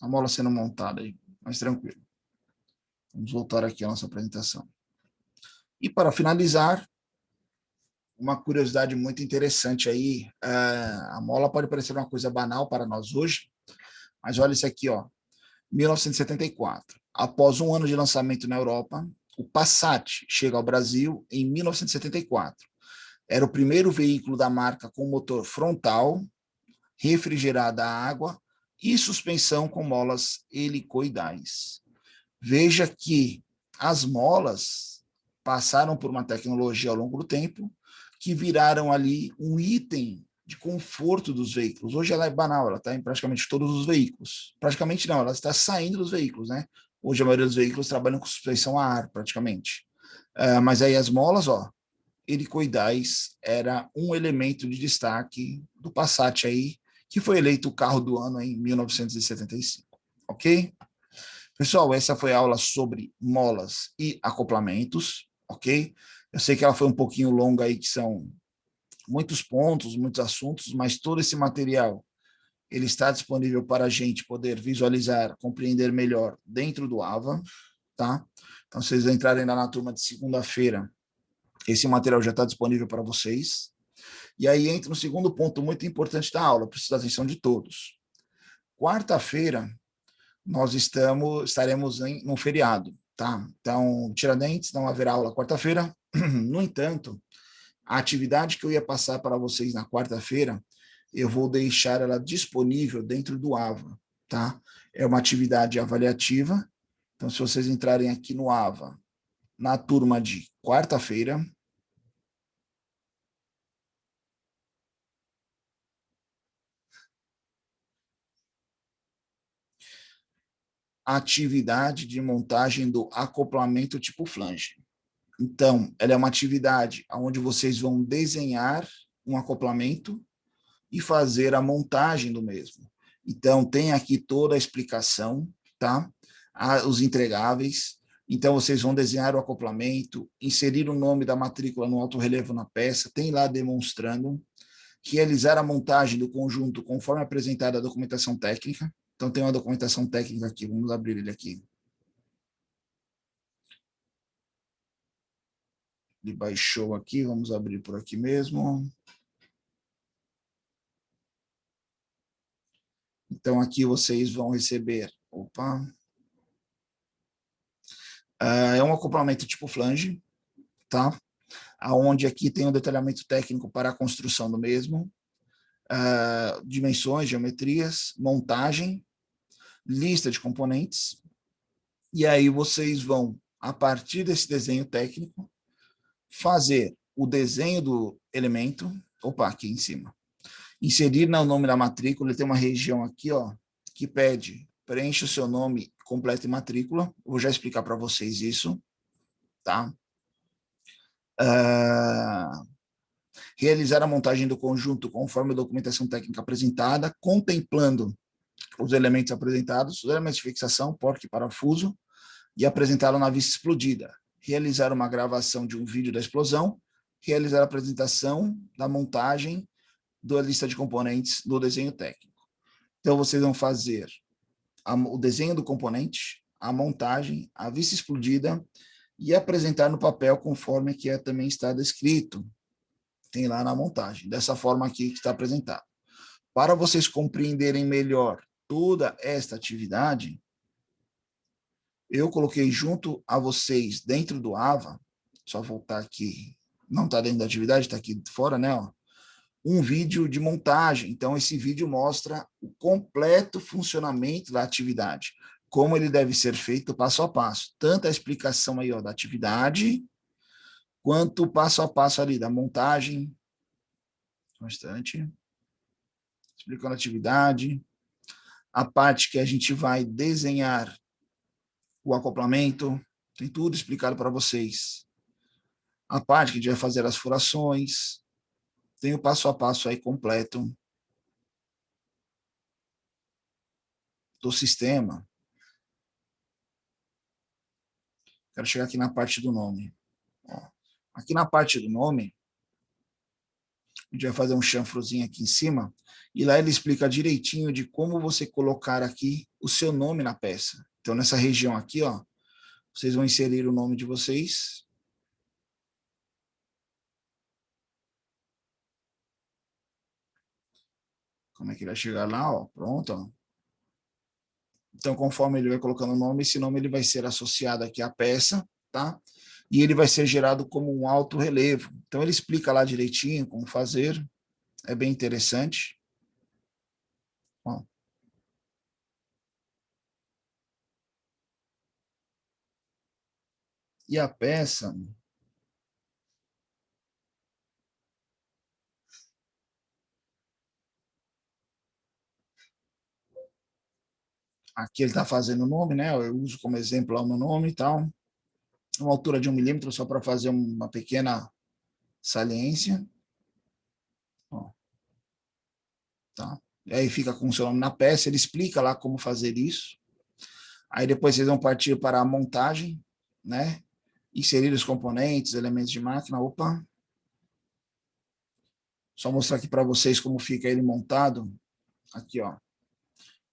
A: A mola sendo montada aí, mais tranquilo. Vamos voltar aqui à nossa apresentação. E para finalizar, uma curiosidade muito interessante aí. A mola pode parecer uma coisa banal para nós hoje, mas olha isso aqui, ó. 1974. Após um ano de lançamento na Europa, o Passat chega ao Brasil em 1974. Era o primeiro veículo da marca com motor frontal, refrigerada a água e suspensão com molas helicoidais. Veja que as molas passaram por uma tecnologia ao longo do tempo que viraram ali um item de conforto dos veículos. Hoje ela é banal, ela está em praticamente todos os veículos. Praticamente não, ela está saindo dos veículos, né? Hoje a maioria dos veículos trabalham com suspensão a ar, praticamente. Mas aí as molas, ó, helicoidais era um elemento de destaque do Passat aí, que foi eleito o carro do ano em 1975, ok? Pessoal, essa foi a aula sobre molas e acoplamentos, ok? Eu sei que ela foi um pouquinho longa aí, que são muitos pontos, muitos assuntos, mas todo esse material ele está disponível para a gente poder visualizar, compreender melhor dentro do AVA, tá? Então, se vocês entrarem lá na turma de segunda-feira, esse material já está disponível para vocês. E aí entra um segundo ponto muito importante da aula, preciso da atenção de todos. Quarta-feira, nós estaremos num feriado, tá? Então, Tiradentes, não haverá aula quarta-feira. No entanto, a atividade que eu ia passar para vocês na quarta-feira, eu vou deixar ela disponível dentro do AVA, tá? É uma atividade avaliativa. Então, se vocês entrarem aqui no AVA, na turma de quarta-feira, a atividade de montagem do acoplamento tipo flange. Então, ela é uma atividade onde vocês vão desenhar um acoplamento e fazer a montagem do mesmo. Então, tem aqui toda a explicação, tá? Os entregáveis. Então, vocês vão desenhar o acoplamento, inserir o nome da matrícula no alto relevo na peça, tem lá demonstrando, realizar a montagem do conjunto conforme apresentada a documentação técnica, Então tem uma documentação técnica aqui, vamos abrir ele aqui. Ele baixou aqui, vamos abrir por aqui mesmo. Então aqui vocês vão receber, é um acoplamento tipo flange, tá? Aonde aqui tem um detalhamento técnico para a construção do mesmo, dimensões, geometrias, montagem, lista de componentes, e aí vocês vão, a partir desse desenho técnico, fazer o desenho do elemento, aqui em cima, inserir no nome da matrícula, ele tem uma região aqui, ó, que pede, preencha o seu nome completo e matrícula, eu vou já explicar para vocês isso, tá? Realizar a montagem do conjunto conforme a documentação técnica apresentada, contemplando os elementos apresentados, os elementos de fixação, porta e parafuso, e apresentá-lo na vista explodida. Realizar uma gravação de um vídeo da explosão, realizar a apresentação da montagem da lista de componentes do desenho técnico. Então, vocês vão fazer o desenho do componente, a montagem, a vista explodida e apresentar no papel conforme que também está descrito, tem lá na montagem, dessa forma aqui que está apresentado. Para vocês compreenderem melhor toda esta atividade, eu coloquei junto a vocês, dentro do AVA, só voltar aqui, não está dentro da atividade, está aqui fora, né? Ó, um vídeo de montagem. Então, esse vídeo mostra o completo funcionamento da atividade, como ele deve ser feito passo a passo. Tanto a explicação aí, ó, da atividade, quanto o passo a passo ali da montagem, bastante, explicando a atividade, a parte que a gente vai desenhar o acoplamento, tem tudo explicado para vocês. A parte que a gente vai fazer as furações, tem o passo a passo aí completo do sistema. Quero chegar aqui na parte do nome. Ó, aqui na parte do nome, a gente vai fazer um chanfrozinho aqui em cima, e lá ele explica direitinho de como você colocar aqui o seu nome na peça. Então, nessa região aqui, ó, vocês vão inserir o nome de vocês. Como é que ele vai chegar lá? Ó, pronto. Ó. Então, conforme ele vai colocando o nome, esse nome ele vai ser associado aqui à peça, tá? E ele vai ser gerado como um alto relevo. Então, ele explica lá direitinho como fazer. É bem interessante. Ó. E a peça... Aqui ele está fazendo o nome, né? Eu uso como exemplo lá o meu nome e tal. Uma altura de 1 milímetro, só para fazer uma pequena saliência. Ó, tá? E aí fica com o seu nome na peça, ele explica lá como fazer isso. Aí depois vocês vão partir para a montagem, né? Inserir os componentes, elementos de máquina. Opa! Só mostrar aqui para vocês como fica ele montado. Aqui, ó.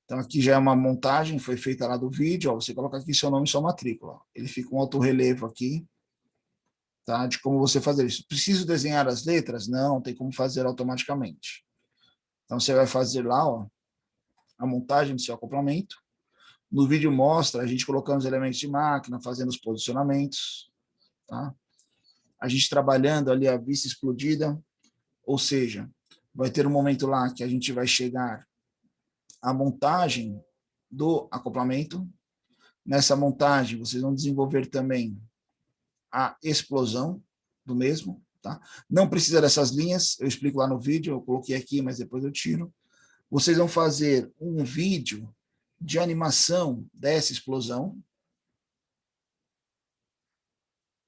A: Então, aqui já é uma montagem, foi feita lá do vídeo. Ó, você coloca aqui seu nome e sua matrícula. Ó. Ele fica um alto relevo aqui, tá? De como você fazer isso. Preciso desenhar as letras? Não, tem como fazer automaticamente. Então, você vai fazer lá, ó, a montagem do seu acoplamento. No vídeo mostra a gente colocando os elementos de máquina, fazendo os posicionamentos, tá? A gente trabalhando ali a vista explodida, ou seja, vai ter um momento lá que a gente vai chegar à montagem do acoplamento. Nessa montagem, vocês vão desenvolver também a explosão do mesmo, tá? Não precisa dessas linhas, eu explico lá no vídeo, eu coloquei aqui, mas depois eu tiro. Vocês vão fazer um vídeo de animação dessa explosão.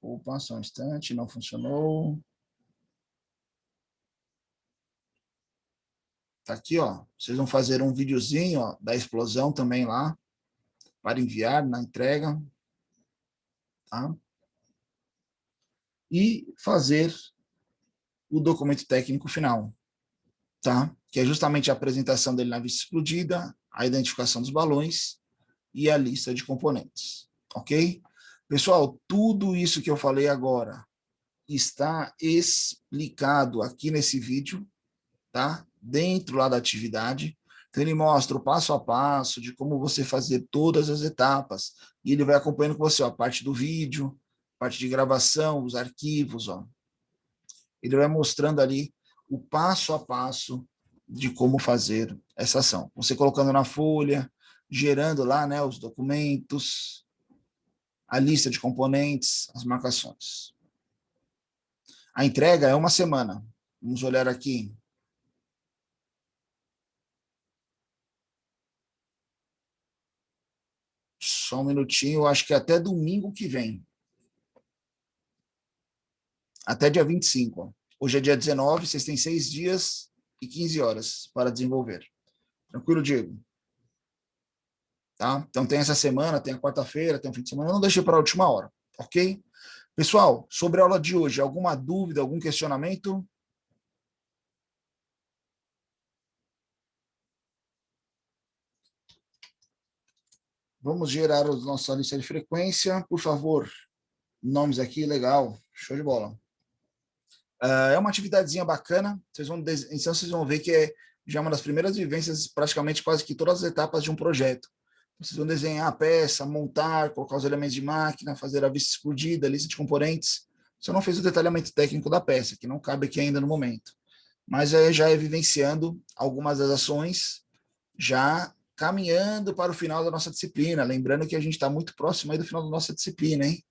A: Opa, só um instante, não funcionou. Tá aqui, ó. Vocês vão fazer um videozinho, ó, da explosão também lá, para enviar na entrega. Tá? E fazer o documento técnico final, tá? Que é justamente a apresentação dele na vista explodida, a identificação dos balões e a lista de componentes, ok? Pessoal, tudo isso que eu falei agora está explicado aqui nesse vídeo, tá? Dentro lá da atividade. Então, ele mostra o passo a passo de como você fazer todas as etapas. E ele vai acompanhando com você, ó, a parte do vídeo, parte de gravação, os arquivos, ó. Ele vai mostrando ali o passo a passo de como fazer essa ação. Você colocando na folha, gerando lá, né, os documentos, a lista de componentes, as marcações. A entrega é uma semana. Vamos olhar aqui. Só um minutinho, eu acho que até domingo que vem. Até dia 25. Ó. Hoje é dia 19, vocês têm 6 dias e 15 horas para desenvolver. Tranquilo, Diego? Tá? Então tem essa semana, tem a quarta-feira, tem o fim de semana, eu não deixei para a última hora, ok? Pessoal, sobre a aula de hoje, alguma dúvida, algum questionamento? Vamos gerar a nossa lista de frequência, por favor. Nomes aqui, legal, show de bola. É uma atividadezinha bacana, então vocês vão ver que é já uma das primeiras vivências, praticamente quase que todas as etapas de um projeto. Vocês vão desenhar a peça, montar, colocar os elementos de máquina, fazer a vista explodida, a lista de componentes. Só não fez o detalhamento técnico da peça, que não cabe aqui ainda no momento. Mas já é vivenciando algumas das ações, já caminhando para o final da nossa disciplina. Lembrando que a gente está muito próximo aí do final da nossa disciplina, hein?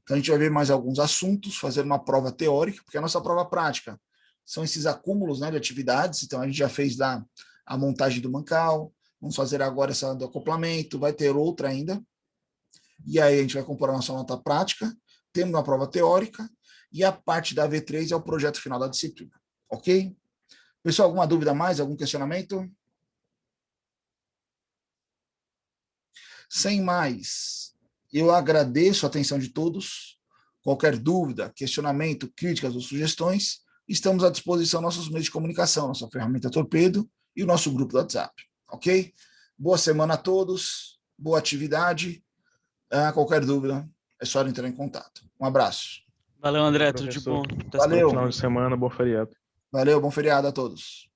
A: Então, a gente vai ver mais alguns assuntos, fazer uma prova teórica, porque a nossa prova prática são esses acúmulos, né, de atividades. Então, a gente já fez lá a montagem do mancal, vamos fazer agora essa do acoplamento, vai ter outra ainda. E aí a gente vai compor a nossa nota prática, temos uma prova teórica, e a parte da V3 é o projeto final da disciplina. Ok? Pessoal, alguma dúvida mais? Algum questionamento? Sem mais, eu agradeço a atenção de todos. Qualquer dúvida, questionamento, críticas ou sugestões, estamos à disposição nossos meios de comunicação, nossa ferramenta Torpedo e o nosso grupo do WhatsApp. Ok? Boa semana a todos, boa atividade. Qualquer dúvida, é só entrar em contato. Um abraço.
B: Valeu, André. Tudo de
C: Professor,
B: bom.
C: bom final de semana, bom feriado.
A: Valeu, bom feriado a todos.